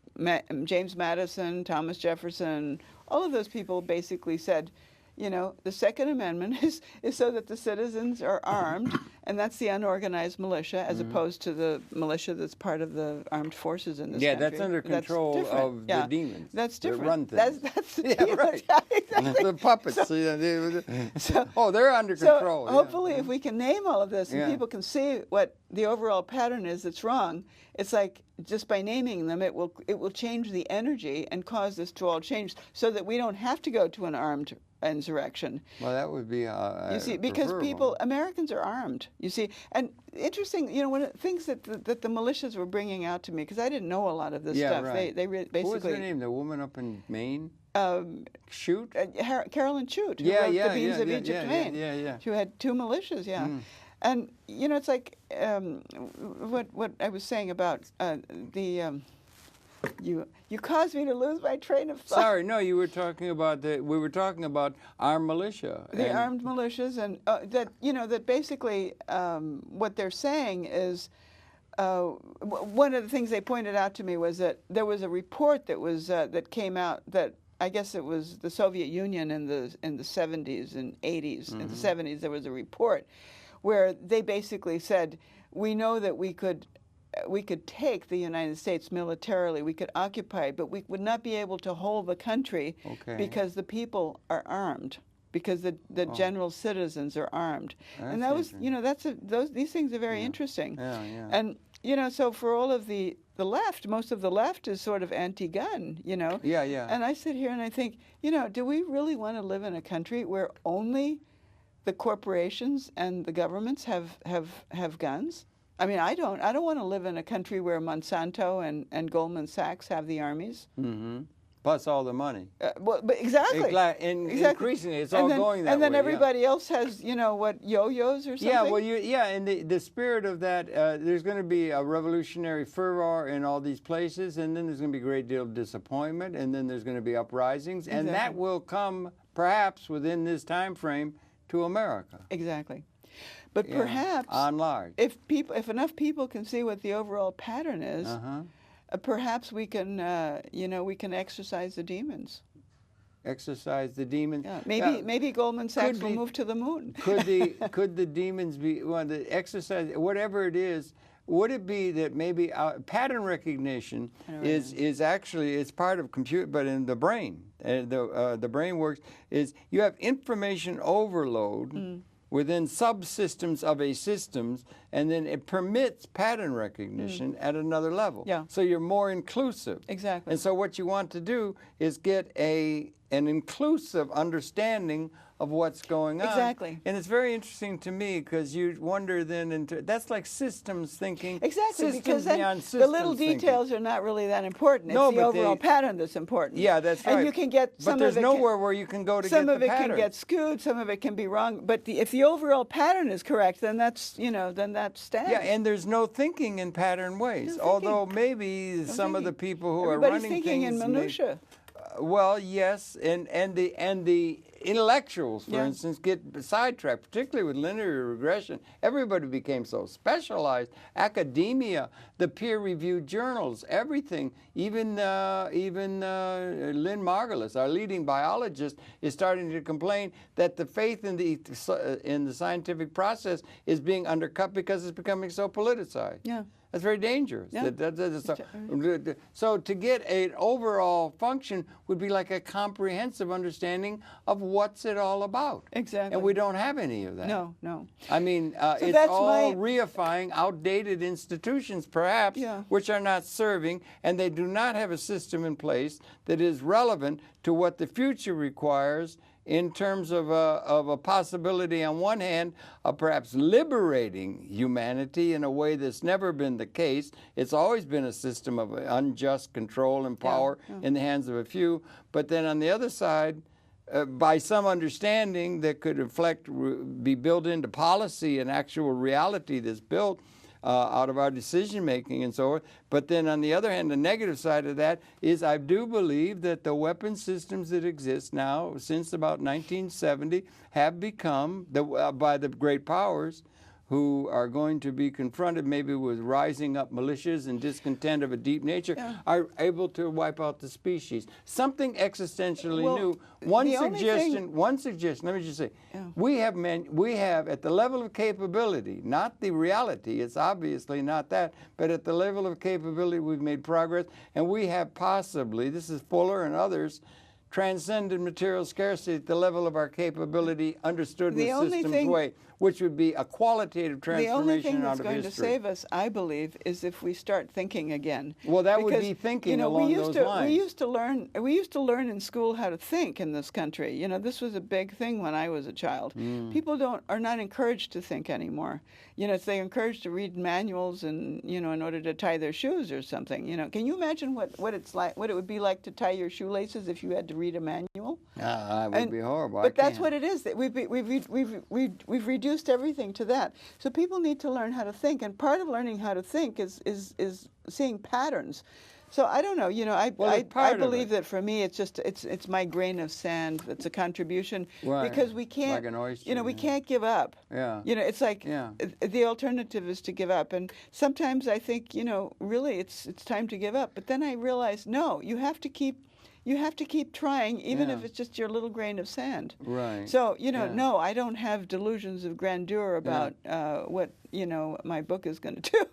S2: James Madison, Thomas Jefferson, all of those people basically said, you know, the Second Amendment is so that the citizens are armed and that's the unorganized militia, as opposed to the militia that's part of the armed forces in this country.
S1: Yeah, that's under control of the demons.
S2: That's different.
S1: That run things.
S2: That's the demons.
S1: Right.
S2: Exactly.
S1: The puppets. They're under control.
S2: So hopefully, if we can name all of this and people can see what the overall pattern is that's wrong, it's like just by naming them, it will change the energy and cause this to all change, so that we don't have to go to an armed insurrection.
S1: Well, that would be
S2: you see, because Americans are armed. You see, and interesting, one of the things that the militias were bringing out to me, because I didn't know a lot of this stuff.
S1: Right.
S2: They basically.
S1: What was her name? The woman up in Maine. Chute?
S2: Carolyn Chute, who wrote The Beans of Egypt, Maine.
S1: Yeah.
S2: She had 2 militias, And, it's like what I was saying about you caused me to lose my train of thought.
S1: Sorry, no, we were talking about armed militia.
S2: The armed militias, and that basically what they're saying is, one of the things they pointed out to me was that there was a report that came out that, I guess it was the Soviet Union in the 70s and 80s. In the 70s, there was a report where they basically said, we know that we could take the United States militarily, we could occupy it, but we would not be able to hold the country because the people are armed, because the general citizens are armed. And that was, these things are very interesting.
S1: Yeah.
S2: And, so for all of the left, most of the left is sort of anti-gun,
S1: Yeah.
S2: And I sit here and I think, do we really want to live in a country where only the corporations and the governments have guns? I mean, I don't want to live in a country where Monsanto and Goldman Sachs have the armies.
S1: Mm-hmm. Plus all the money.
S2: But exactly.
S1: Increasingly, it's all going that way.
S2: And then everybody else has, yo-yos or something?
S1: Yeah, well, in the spirit of that, there's going to be a revolutionary fervor in all these places, and then there's going to be a great deal of disappointment, and then there's going to be uprisings, and that will come, perhaps, within this time frame to America.
S2: Exactly. But perhaps,
S1: on large,
S2: if enough people can see what the overall pattern is, perhaps we can, we can exercise the demons.
S1: Exercise the demons.
S2: Yeah. Maybe Goldman Sachs will move to the moon.
S1: Could the demons be the exercise? Whatever it is, would it be that maybe pattern recognition is actually it's part of computer, but in the brain, the brain works is you have information overload. Within subsystems of a systems, and then it permits pattern recognition at another level.
S2: Yeah.
S1: So you're more inclusive.
S2: Exactly.
S1: And so what you want to do is get an inclusive understanding of what's going on.
S2: Exactly.
S1: And it's very interesting to me because you wonder then that's like systems thinking.
S2: Exactly, because then the little details are not really that important. It's the overall pattern that's important.
S1: Yeah, that's right.
S2: And you can get some
S1: of it. But there's nowhere where you can go to get the pattern.
S2: Some of it can get skewed, some of it can be wrong. But if the overall pattern is correct, then that's, then that stands.
S1: Yeah, and there's no thinking in pattern ways. Although maybe some of the people who are running things.
S2: Everybody's thinking in minutia.
S1: Well, yes, and the intellectuals, for instance, get sidetracked, particularly with linear regression. Everybody became so specialized. Academia, the peer-reviewed journals, everything. Even Lynn Margulis, our leading biologist, is starting to complain that the faith in the scientific process is being undercut because it's becoming so politicized.
S2: Yeah.
S1: That's very dangerous.
S2: Yeah.
S1: So to get an overall function would be like a comprehensive understanding of what's it all about.
S2: Exactly.
S1: And we don't have any of that.
S2: No.
S1: I mean, it's all reifying outdated institutions, perhaps, which are not serving, and they do not have a system in place that is relevant to what the future requires in terms of a possibility, on one hand, of perhaps liberating humanity in a way that's never been the case. It's always been a system of unjust control and power in the hands of a few. But then on the other side, by some understanding that could be built into policy and actual reality that's built out of our decision-making and so forth. But then on the other hand, the negative side of that is I do believe that the weapon systems that exist now since about 1970 have become, by the great powers, who are going to be confronted maybe with rising up militias and discontent of a deep nature are able to wipe out the species. Something existentially new. One suggestion, let me just say, we have at the level of capability, not the reality, it's obviously not that, but at the level of capability we've made progress, and we have possibly, this is Fuller and others, transcended material scarcity at the level of our capability understood in the system's way, which would be a qualitative transformation out of history.
S2: The only thing that's going to save us, I believe, is if we start thinking again.
S1: Well, that would be thinking along those lines.
S2: We used to learn in school how to think in this country. You know, this was a big thing when I was a child. People are not encouraged to think anymore. You know, they're encouraged to read manuals and, you know, in order to tie their shoes or something. You know, can you imagine what it would be like to tie your shoelaces if you had to read a manual?
S1: It would be horrible.
S2: But that's what it is. We've reduced everything to that. So people need to learn how to think, and part of learning how to think is seeing patterns. So I don't know. You know, I believe that for me, it's my grain of sand that's a contribution, because we can't,
S1: like an oyster,
S2: you know, we can't give up.
S1: Yeah.
S2: You know, it's like the alternative is to give up, and sometimes I think, you know, really it's time to give up. But then I realize, no, you have to keep trying, even if it's just your little grain of sand.
S1: Right.
S2: So, you know, no, I don't have delusions of grandeur about what, you know, my book is going to do.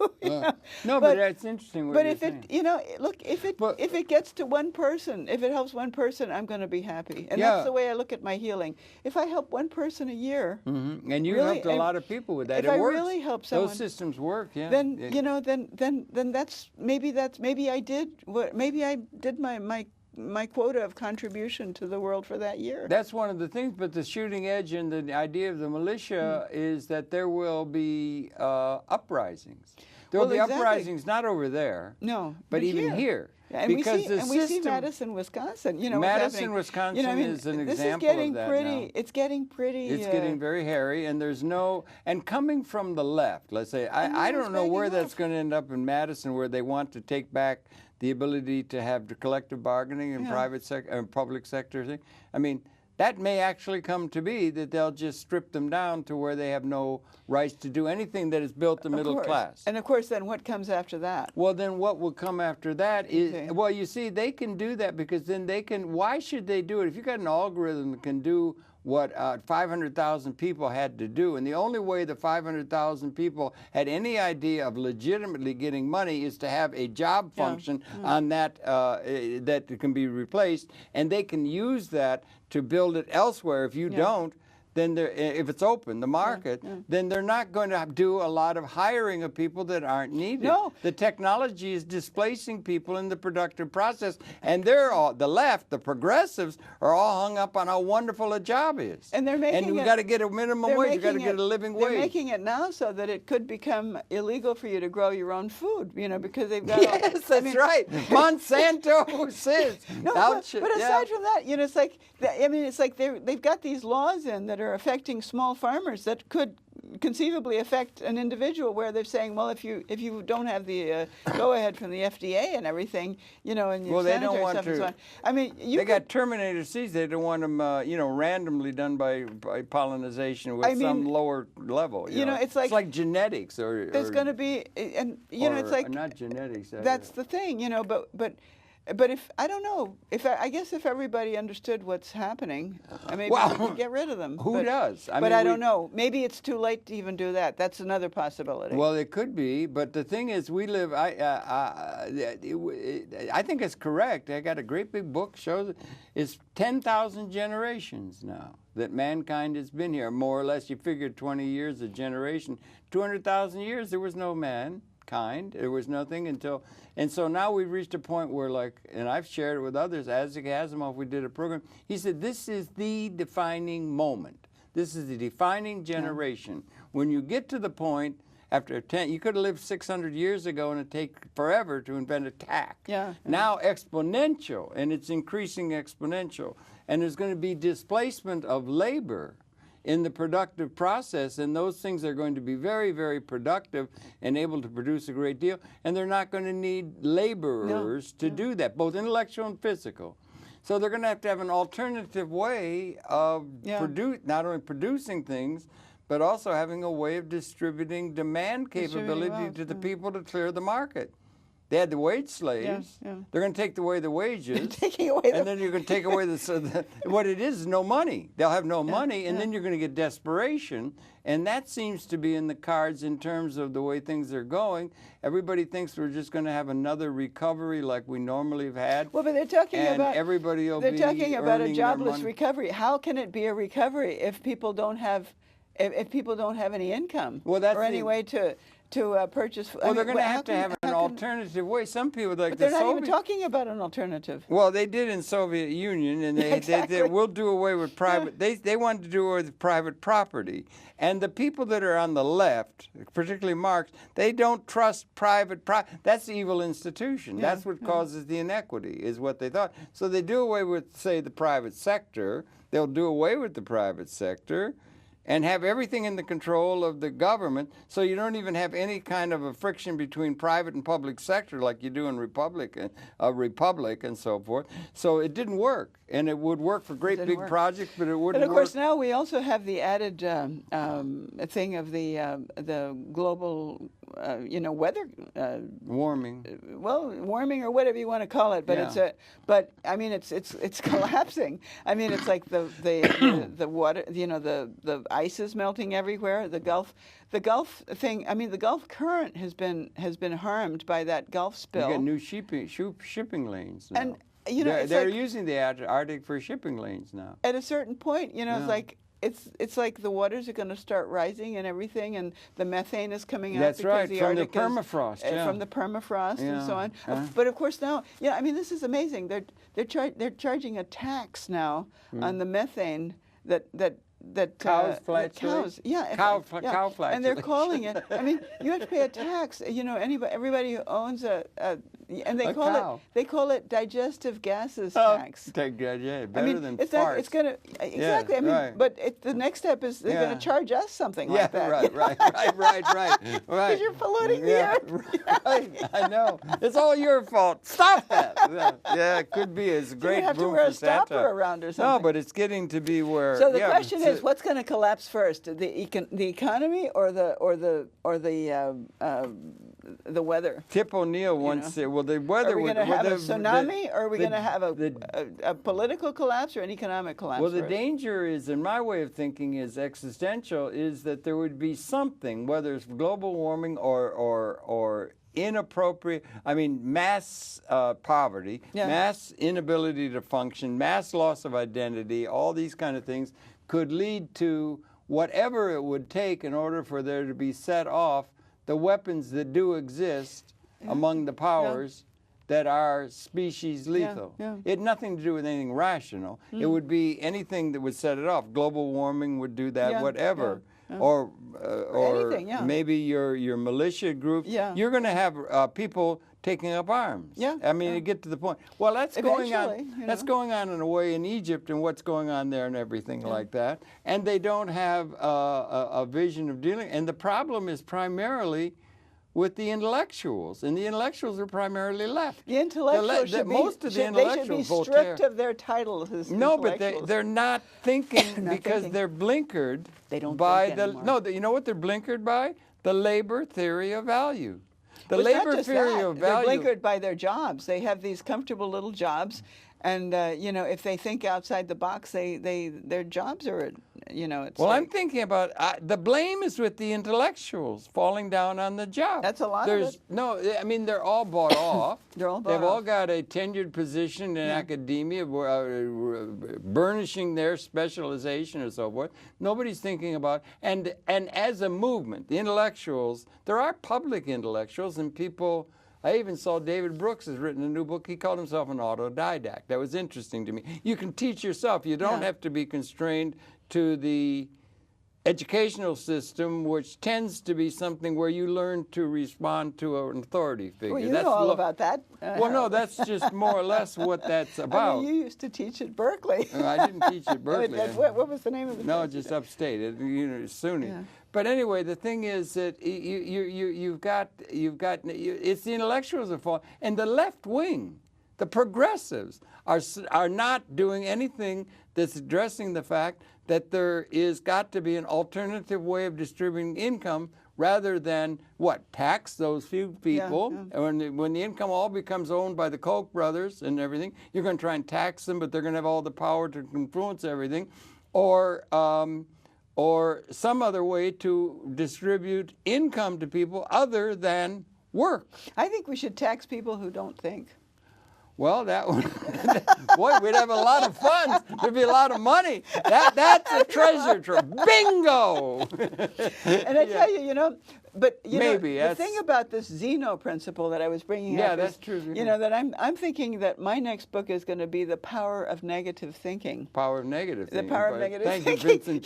S1: No, but that's interesting.
S2: But if it, you know, look, if it gets to one person, if it helps one person, I'm going to be happy. And that's the way I look at my healing. If I help one person a year,
S1: and you helped a lot of people with that,
S2: if I really help someone,
S1: those systems work.
S2: Then you know, then maybe I did my quota of contribution to the world for that year.
S1: That's one of the things, but the shooting edge and the idea of the militia is that there will be uprisings. There will be uprisings not over there, but even here.
S2: Yeah, and we see Madison, Wisconsin. You know,
S1: Madison, Wisconsin, you know, I mean, is an example of that now.
S2: It's getting pretty.
S1: It's getting very hairy, and there's and coming from the left, let's say, I don't know where that's going to end up in Madison, where they want to take back the ability to have the collective bargaining in private sector and public sector thing. I mean, that may actually come to be that they'll just strip them down to where they have no rights to do anything that has built the middle class.
S2: And of course, then what comes after that?
S1: Well, then what will come after that is, well, you see, they can do that because then they can, why should they do it? If you've got an algorithm that can do what 500,000 people had to do, and the only way the 500,000 people had any idea of legitimately getting money is to have a job function on that that can be replaced, and they can use that to build it elsewhere. If you don't, then if it's open, the market, then they're not going to do a lot of hiring of people that aren't needed.
S2: No.
S1: The technology is displacing people in the productive process, and they're all, the left, the progressives, are all hung up on how wonderful a job is.
S2: And they're making
S1: and you got to get a minimum wage. You got to get a living wage.
S2: They're making it now so that it could become illegal for you to grow your own food, you know, because they've got
S1: that's right. Monsanto says.
S2: No, but aside from that, you know, it's like they've got these laws in that are affecting small farmers that could conceivably affect an individual, where they're saying, well, if you don't have the go-ahead from the FDA and everything, you know, and your sanitary stuff and so on. I mean, they
S1: got terminator seeds. They don't want them, you know, randomly done by pollination with some lower level. You know, it's like genetics,
S2: there's going to be, and you know, it's like
S1: not genetics.
S2: That's the thing, you know, but if I don't know, I guess if everybody understood what's happening, I mean, we could get rid of them.
S1: Who does?
S2: I don't know. Maybe it's too late to even do that. That's another possibility.
S1: Well, it could be, but the thing is, we live. I think it's correct. I got a great big book shows it's 10,000 generations now that mankind has been here, more or less. You figure 20 years a generation, 200,000 years there was no mankind. There was nothing until. And so now we've reached a point where, like, and I've shared it with others, Isaac Asimov, we did a program, he said, this is the defining moment. This is the defining generation. When you get to the point, after 10, you could have lived 600 years ago and it'd take forever to invent a tack. Now exponential, and it's increasing exponential. And there's going to be displacement of labor in the productive process, and those things are going to be very, very productive and able to produce a great deal, and they're not going to need laborers to do that, both intellectual and physical. So they're going to have an alternative way of not only producing things, but also having a way of distributing demand capability
S2: wealth,
S1: to the people to clear the market. They had the wage slaves.
S2: Yeah.
S1: They're going to take away the wages.
S2: Taking away
S1: and then you're going to take away what it is no money. They'll have no money, and
S2: yeah.
S1: then you're going to get desperation. And that seems to be in the cards in terms of the way things are going. Everybody thinks we're just going to have another recovery like we normally have had.
S2: Well, but they're talking about
S1: everybody will
S2: they're
S1: be
S2: talking about a
S1: earning their
S2: jobless
S1: money.
S2: recovery. How can it be a recovery if people don't have any income
S1: Well, that's
S2: or any way to purchase?
S1: Well, they're going to have to have an alternative way. Some people like
S2: but they're
S1: the
S2: not
S1: Soviet.
S2: even talking about an alternative.
S1: Well, they did in Soviet Union, and they will do away with private. They wanted to do away with private property, and the people that are on the left, particularly Marx, they don't trust private. That's the evil institution.
S2: Yeah,
S1: That's what causes the inequity, is what they thought. So they do away with, say, the private sector. They'll do away with the private sector and have everything in the control of the government, so you don't even have any kind of a friction between private and public sector like you do in a republic and so forth. So it didn't work, and it would work for great big projects, but it wouldn't work.
S2: But of course, now we also have the added thing of the global, weather
S1: warming.
S2: Warming or whatever you want to call it. But but I mean, it's collapsing. I mean, it's like the water, the ice is melting everywhere. The Gulf thing. I mean, the Gulf current has been harmed by that Gulf spill.
S1: You got new shipping lanes now.
S2: And
S1: they're using the Arctic for shipping lanes now.
S2: At a certain point, it's like the waters are going to start rising and everything, and the methane is coming out.
S1: That's
S2: because
S1: right,
S2: the
S1: from
S2: Arctic
S1: the permafrost.
S2: From the permafrost and so on. But of course now, I mean, this is amazing. They're charging a tax now on the methane that
S1: cows
S2: cows,
S1: cow flatulence.
S2: and they're calling it. I mean, you have to pay a tax. Everybody who owns and they call it digestive gases tax.
S1: Better than
S2: it's
S1: farts.
S2: It's gonna exactly. I mean, but the next step is they're going to charge us something like that.
S1: Right.
S2: Because you're polluting the earth.
S1: Right. I know. It's all your fault. Stop that. It could be. It's a great
S2: you have to
S1: room
S2: wear
S1: for
S2: a stopper
S1: Santa.
S2: around or something.
S1: No, but it's getting to be where.
S2: So the question is, what's going to collapse first, the economy or the weather?
S1: Tip O'Neill once said, "Well, the weather."
S2: Are we going to have a tsunami, or are we going to have a political collapse or an economic collapse?
S1: Well, the
S2: first?
S1: danger is, in my way of thinking, is existential. Is that there would be something, whether it's global warming or inappropriate, mass poverty, mass inability to function, mass loss of identity, all these kind of things could lead to whatever it would take in order for there to be set off the weapons that do exist among the powers that are species lethal. It had nothing to do with anything rational. It would be anything that would set it off. Global warming would do that, whatever. Or
S2: anything,
S1: maybe your militia group. You're going to have people taking up arms. To get to the point. Well, that's going on. That's going on in a way in Egypt and what's going on there and everything like that. And they don't have a vision of dealing. And the problem is primarily with the intellectuals, and the intellectuals are primarily left.
S2: The intellectuals should be stripped of their titles as
S1: but they're not thinking because they're blinkered.
S2: They don't
S1: by
S2: think anymore.
S1: No, you know what they're blinkered by? The labor theory of value. The
S2: Well,
S1: labor theory of
S2: They're
S1: value.
S2: blinkered by their jobs. They have these comfortable little jobs, and if they think outside the box, their jobs are, It's
S1: well, I'm thinking about the blame is with the intellectuals falling down on the job.
S2: That's a lot of it.
S1: No, they're all bought off.
S2: They're all bought
S1: They've all
S2: off.
S1: got a tenured position in academia, burnishing their specialization and so forth. Nobody's thinking about and as a movement, the intellectuals. There are public intellectuals and people. I even saw David Brooks has written a new book. He called himself an autodidact. That was interesting to me. You can teach yourself. You don't have to be constrained to the educational system, which tends to be something where you learn to respond to an authority figure.
S2: Well, you know all about that.
S1: Well, no, that's just more or less what that's about.
S2: You used to teach at Berkeley.
S1: I didn't teach at Berkeley.
S2: What was the name of the
S1: No, just upstate, SUNY.
S2: Yeah.
S1: But anyway, the thing is that you've got it's the intellectuals that fall, and the left wing. The progressives are not doing anything that's addressing the fact that there is got to be an alternative way of distributing income rather than, what, tax those few people.
S2: Yeah.
S1: When the income all becomes owned by the Koch brothers and everything, you're going to try and tax them, but they're going to have all the power to influence everything. Or some other way to distribute income to people other than work.
S2: I think we should tax people who don't think.
S1: Well, that would, boy, we'd have a lot of funds. There'd be a lot of money. That's a treasure trove. Bingo!
S2: And I tell you, but
S1: Maybe,
S2: the thing about this Zeno principle that I was bringing up
S1: that's
S2: is,
S1: true.
S2: that I'm thinking that my next book is going to be The Power of Negative Thinking.
S1: Power of negative thinking.
S2: The power of negative thinking.
S1: Thank you, Vincent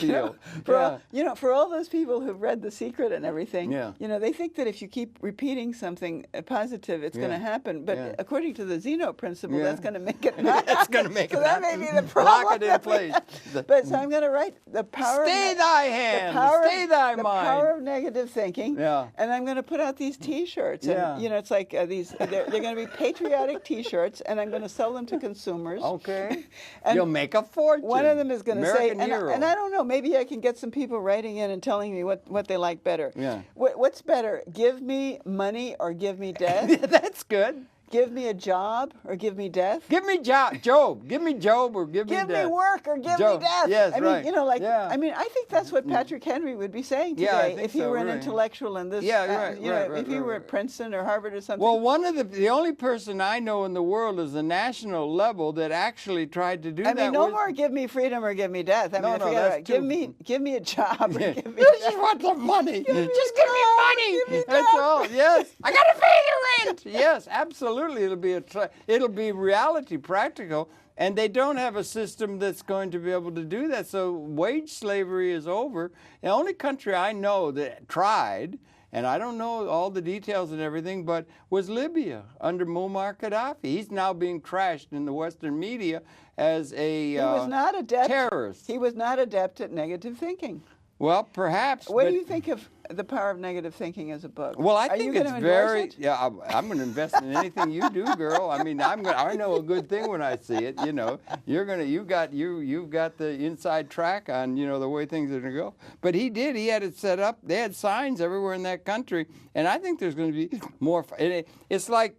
S1: Peale.
S2: For all those people who've read The Secret and everything,
S1: Yeah.
S2: They think that if you keep repeating something positive, it's going to happen. But according to the Zeno principle, that's going to make it not
S1: That's going to make
S2: so
S1: it
S2: that
S1: happen.
S2: may be the problem.
S1: Lock it in place.
S2: But so I'm going to write The Power
S1: Stay
S2: of
S1: thy hand. Stay thy mind.
S2: The Power of Negative Thinking.
S1: Yeah.
S2: And I'm going to put out these T-shirts. And,
S1: Yeah.
S2: it's like they're going to be patriotic T-shirts, and I'm going to sell them to consumers.
S1: Okay.
S2: And
S1: you'll make a fortune.
S2: one of them is going to say,
S1: American hero.
S2: and I don't know, maybe I can get some people writing in and telling me what they like better.
S1: Yeah.
S2: What's better, give me money or give me death?
S1: That's good.
S2: Give me a job or give me death?
S1: Give me Job. Give me Job or give me death.
S2: Give me work or give
S1: Job.
S2: me death.
S1: Yes,
S2: I mean,
S1: right.
S2: I think that's what Patrick Henry would be saying today
S1: Yeah, I think
S2: if he
S1: so,
S2: were an
S1: right.
S2: intellectual in this.
S1: Yeah,
S2: if he were at Princeton or Harvard or something.
S1: Well, one of the only person I know in the world is the national level that actually tried to do that.
S2: I mean, no more give me freedom or give me death. I mean, forget
S1: that's
S2: about it. Give me a job or give me
S1: I
S2: death.
S1: just want the money.
S2: Give me
S1: Just
S2: a
S1: give me
S2: job,
S1: money.
S2: give me
S1: That's
S2: death.
S1: all. Yes. I gotta pay the rent. Yes, absolutely. It'll be reality, practical, and they don't have a system that's going to be able to do that. So wage slavery is over. The only country I know that tried, and I don't know all the details and everything, but was Libya under Muammar Gaddafi. He's now being trashed in the Western media as a terrorist.
S2: He was not adept at negative thinking.
S1: Well, perhaps.
S2: What do you think of The Power of Negative Thinking as a book?
S1: Well, I think it's very.
S2: It?
S1: Yeah, I'm going to invest in anything you do, girl. I mean, I know a good thing when I see it. You've got the inside track on the way things are going to go. But he did. He had it set up. They had signs everywhere in that country, and I think there's going to be more. It's like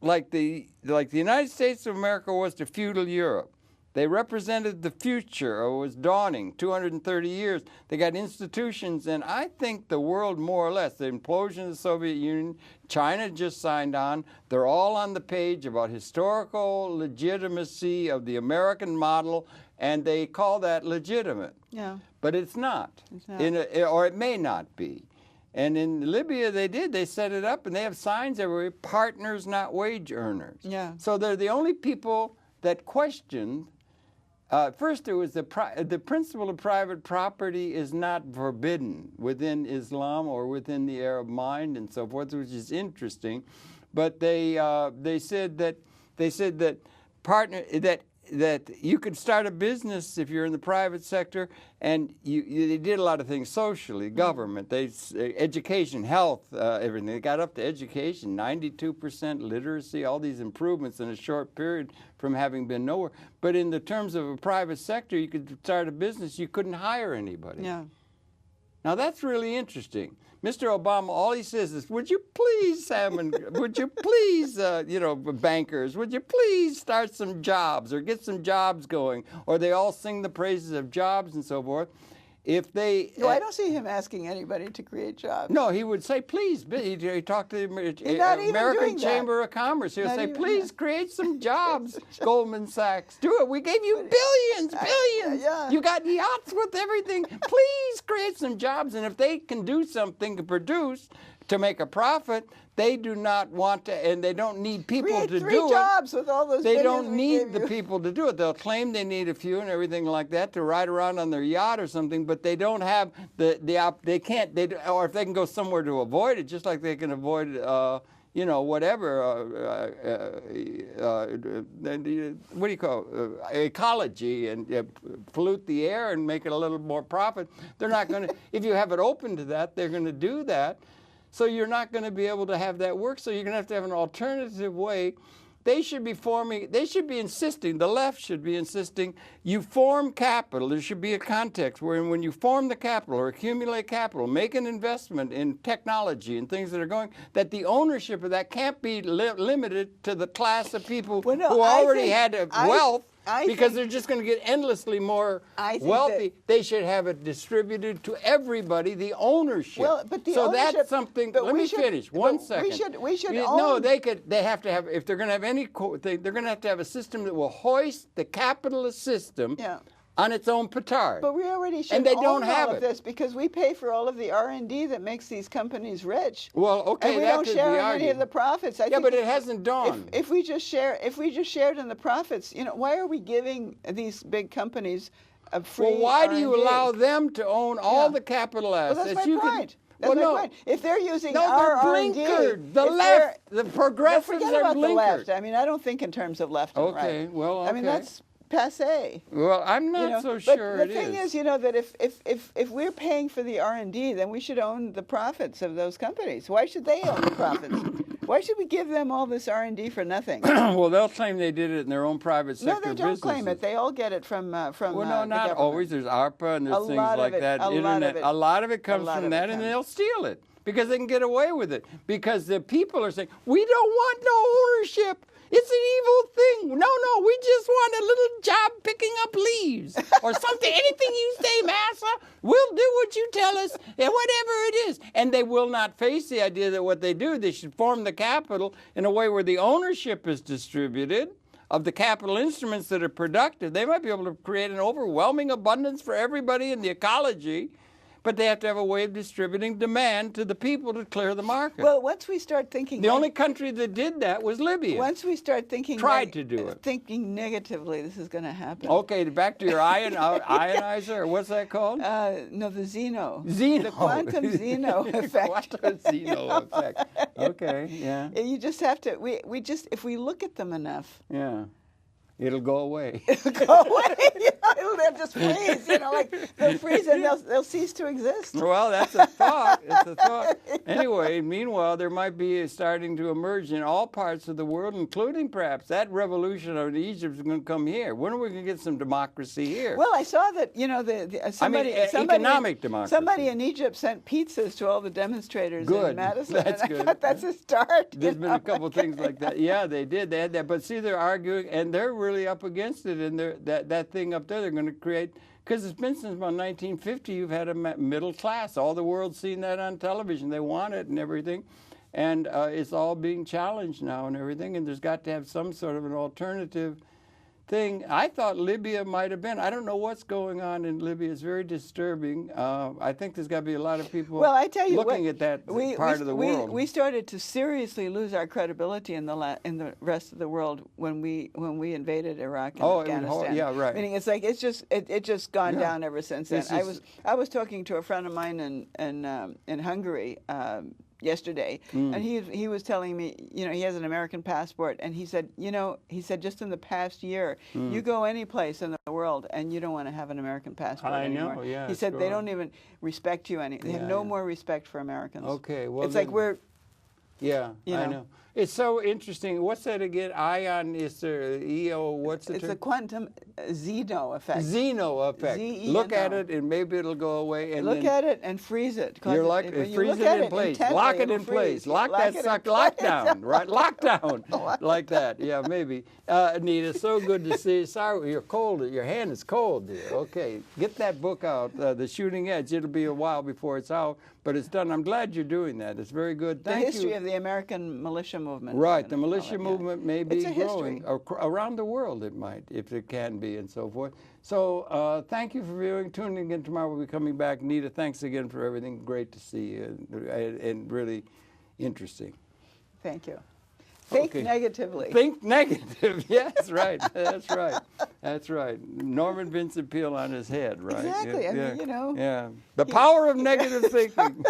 S1: the United States of America was to feudal Europe. They represented the future, or was dawning, 230 years. They got institutions, and I think the world, more or less, the implosion of the Soviet Union, China just signed on. They're all on the page about historical legitimacy of the American model, and they call that legitimate.
S2: Yeah.
S1: But it's not.
S2: It's not.
S1: Or it may not be. And in Libya, they set it up, and they have signs everywhere, partners, not wage earners.
S2: Yeah.
S1: So they're the only people that questioned. First, it was the principle of private property is not forbidden within Islam or within the Arab mind and so forth, which is interesting. But they said that that you could start a business if you're in the private sector, and they did a lot of things socially, government, education, health, everything. They got up to education, 92% literacy, all these improvements in a short period from having been nowhere. But in the terms of a private sector, you could start a business, you couldn't hire anybody.
S2: Yeah.
S1: Now that's really interesting. Mr. Obama, all he says is, would you please, would you please, bankers, would you please start some jobs or get some jobs going? Or they all sing the praises of jobs and so forth. If they...
S2: I don't see him asking anybody to create jobs.
S1: No, he would say, please. He talked to the
S2: not even
S1: American
S2: doing that.
S1: Chamber of Commerce. He would
S2: Not
S1: say,
S2: even
S1: please
S2: that.
S1: create some jobs, Goldman Sachs. Do it. We gave you billions.
S2: Yeah.
S1: You got yachts with everything. Please create some jobs. And if they can do something to produce, to make a profit, they do not want to, and they don't need people
S2: Create
S1: to
S2: 3
S1: do
S2: jobs with all those
S1: They
S2: billions
S1: don't
S2: we
S1: need
S2: gave
S1: the
S2: you.
S1: people to do it. They'll claim they need a few and everything like that to ride around on their yacht or something, but they don't have they can't, or if they can go somewhere to avoid it, just like they can avoid what do you call it? Ecology, and pollute the air and make it a little more profit. They're not going to, if you have it open to that, they're going to do that. So you're not going to be able to have that work. So you're going to have an alternative way they should be insisting, the left should be insisting, you form capital. There should be a context where when you form the capital or accumulate capital, make an investment in technology and things that are going, that the ownership of that can't be limited to the class of people who already had wealth. Because they're just going to get endlessly more wealthy. They should have it distributed to everybody, the ownership.
S2: Well, but the
S1: ownership, that's something. Let me finish. One second.
S2: We should own.
S1: No, they have to have. If they're going to have any, they're going to have a system that will hoist the capitalist system. Yeah. On its own petard.
S2: But we already should own all of this because we pay for all of the R&D that makes these companies rich.
S1: Well, okay,
S2: and we don't share in any of the profits.
S1: Yeah, but it hasn't dawned.
S2: If we just shared in the profits, why are we giving these big companies a free
S1: Well, why
S2: R&D?
S1: do you allow them to own all the capital assets?
S2: Well, that's my point. That's my point. If they're using our
S1: R&D, the left, the progressives
S2: forget
S1: are
S2: about the
S1: blinkered.
S2: left. I mean, I don't think in terms of left and right.
S1: Okay, well, okay.
S2: I mean, that's passé.
S1: Well, I'm not so sure
S2: it is. But the thing is, that if we're paying for the R&D, then we should own the profits of those companies. Why should they own the profits? Why should we give them all this R&D for nothing?
S1: Well, they'll claim they did it in their own private sector businesses.
S2: No, they don't claim it. They all get it from
S1: well, no, not
S2: the
S1: always. There's ARPA and there's things like that.
S2: Internet.
S1: A lot of it comes from that, and they'll steal it because they can get away with it. Because the people are saying, we don't want no ownership. It's an evil thing. No, we just want a little job picking up leaves or something. Anything you say, massa, we'll do what you tell us and whatever it is. And they will not face the idea that what they do, they should form the capital in a way where the ownership is distributed of the capital instruments that are productive. They might be able to create an overwhelming abundance for everybody in the ecology, but they have to have a way of distributing demand to the people to clear the market.
S2: Well, once we start thinking...
S1: The only country that did that was Libya.
S2: Once we start thinking...
S1: Tried to do it.
S2: Thinking negatively, this is going to happen.
S1: Okay, back to your ionizer, or what's that called?
S2: No, the Zeno.
S1: Zeno.
S2: The quantum Zeno effect.
S1: Quantum Zeno effect. Okay, yeah.
S2: You just have to... We just... If we look at them enough...
S1: Yeah. It'll go away.
S2: It'll go away. They'll just freeze. They'll freeze and they'll cease to exist.
S1: Well, that's a thought. It's a thought. Anyway, meanwhile, there might be starting to emerge in all parts of the world, including perhaps that revolution of Egypt is going to come here. When are we going to get some democracy here?
S2: Well, I saw that
S1: economic democracy.
S2: Somebody in Egypt sent pizzas to all the demonstrators in Madison.
S1: That's good.
S2: I thought that's a start.
S1: There's been a couple things like that. Yeah, they did. They had that. But see, they're arguing, and they're really up against it, and that thing up there they're going to create, because it's been since about 1950 you've had a middle class. All the world's seen that on television. They want it and everything, and it's all being challenged now and everything, and there's got to have some sort of an alternative thing. I thought Libya might have been. I don't know what's going on in Libya. It's very disturbing. I think there's got to be a lot of people looking at that part of the world.
S2: We started to seriously lose our credibility in the rest of the world when we invaded Iraq and Afghanistan.
S1: Yeah, right.
S2: Meaning it's like it's just gone down ever since then. I was talking to a friend of mine in Hungary yesterday, and he was telling me, he has an American passport, and he said, just in the past year, you go any place in the world, and you don't want to have an American passport anymore.
S1: I know, yeah.
S2: He said they don't even respect you any. They have no more respect for Americans.
S1: Okay, well,
S2: it's like we're.
S1: Yeah, I know. It's so interesting. What's that again? Ion is there? EO. What's the term?
S2: It's a quantum Zeno effect.
S1: Zeno effect.
S2: Z-E-N-O.
S1: Look at it, and maybe it'll go away. And
S2: look at it and freeze it.
S1: You're like freeze it in place. Lock it in place. Lock that sucker. Lockdown. Right. Lockdown. Like that. Yeah, maybe. Nita, so good to see you. Sorry, you're cold. Your hand is cold, dear. Okay, get that book out, The Shooting Edge. It'll be a while before it's out, but it's done. I'm glad you're doing that. It's very good.
S2: The history of the American militia movement.
S1: Right, the militia movement may be growing around the world. It might, if it can be, and so forth. So thank you for viewing. Tuning in tomorrow. We'll be coming back. Nita, thanks again for everything. Great to see you, and really interesting.
S2: Thank you. Think negatively.
S1: Think negative. Yes, right. That's right. That's right. Norman Vincent Peale on his head, right?
S2: Exactly.
S1: Yeah,
S2: I mean,
S1: Yeah. The power of negative thinking.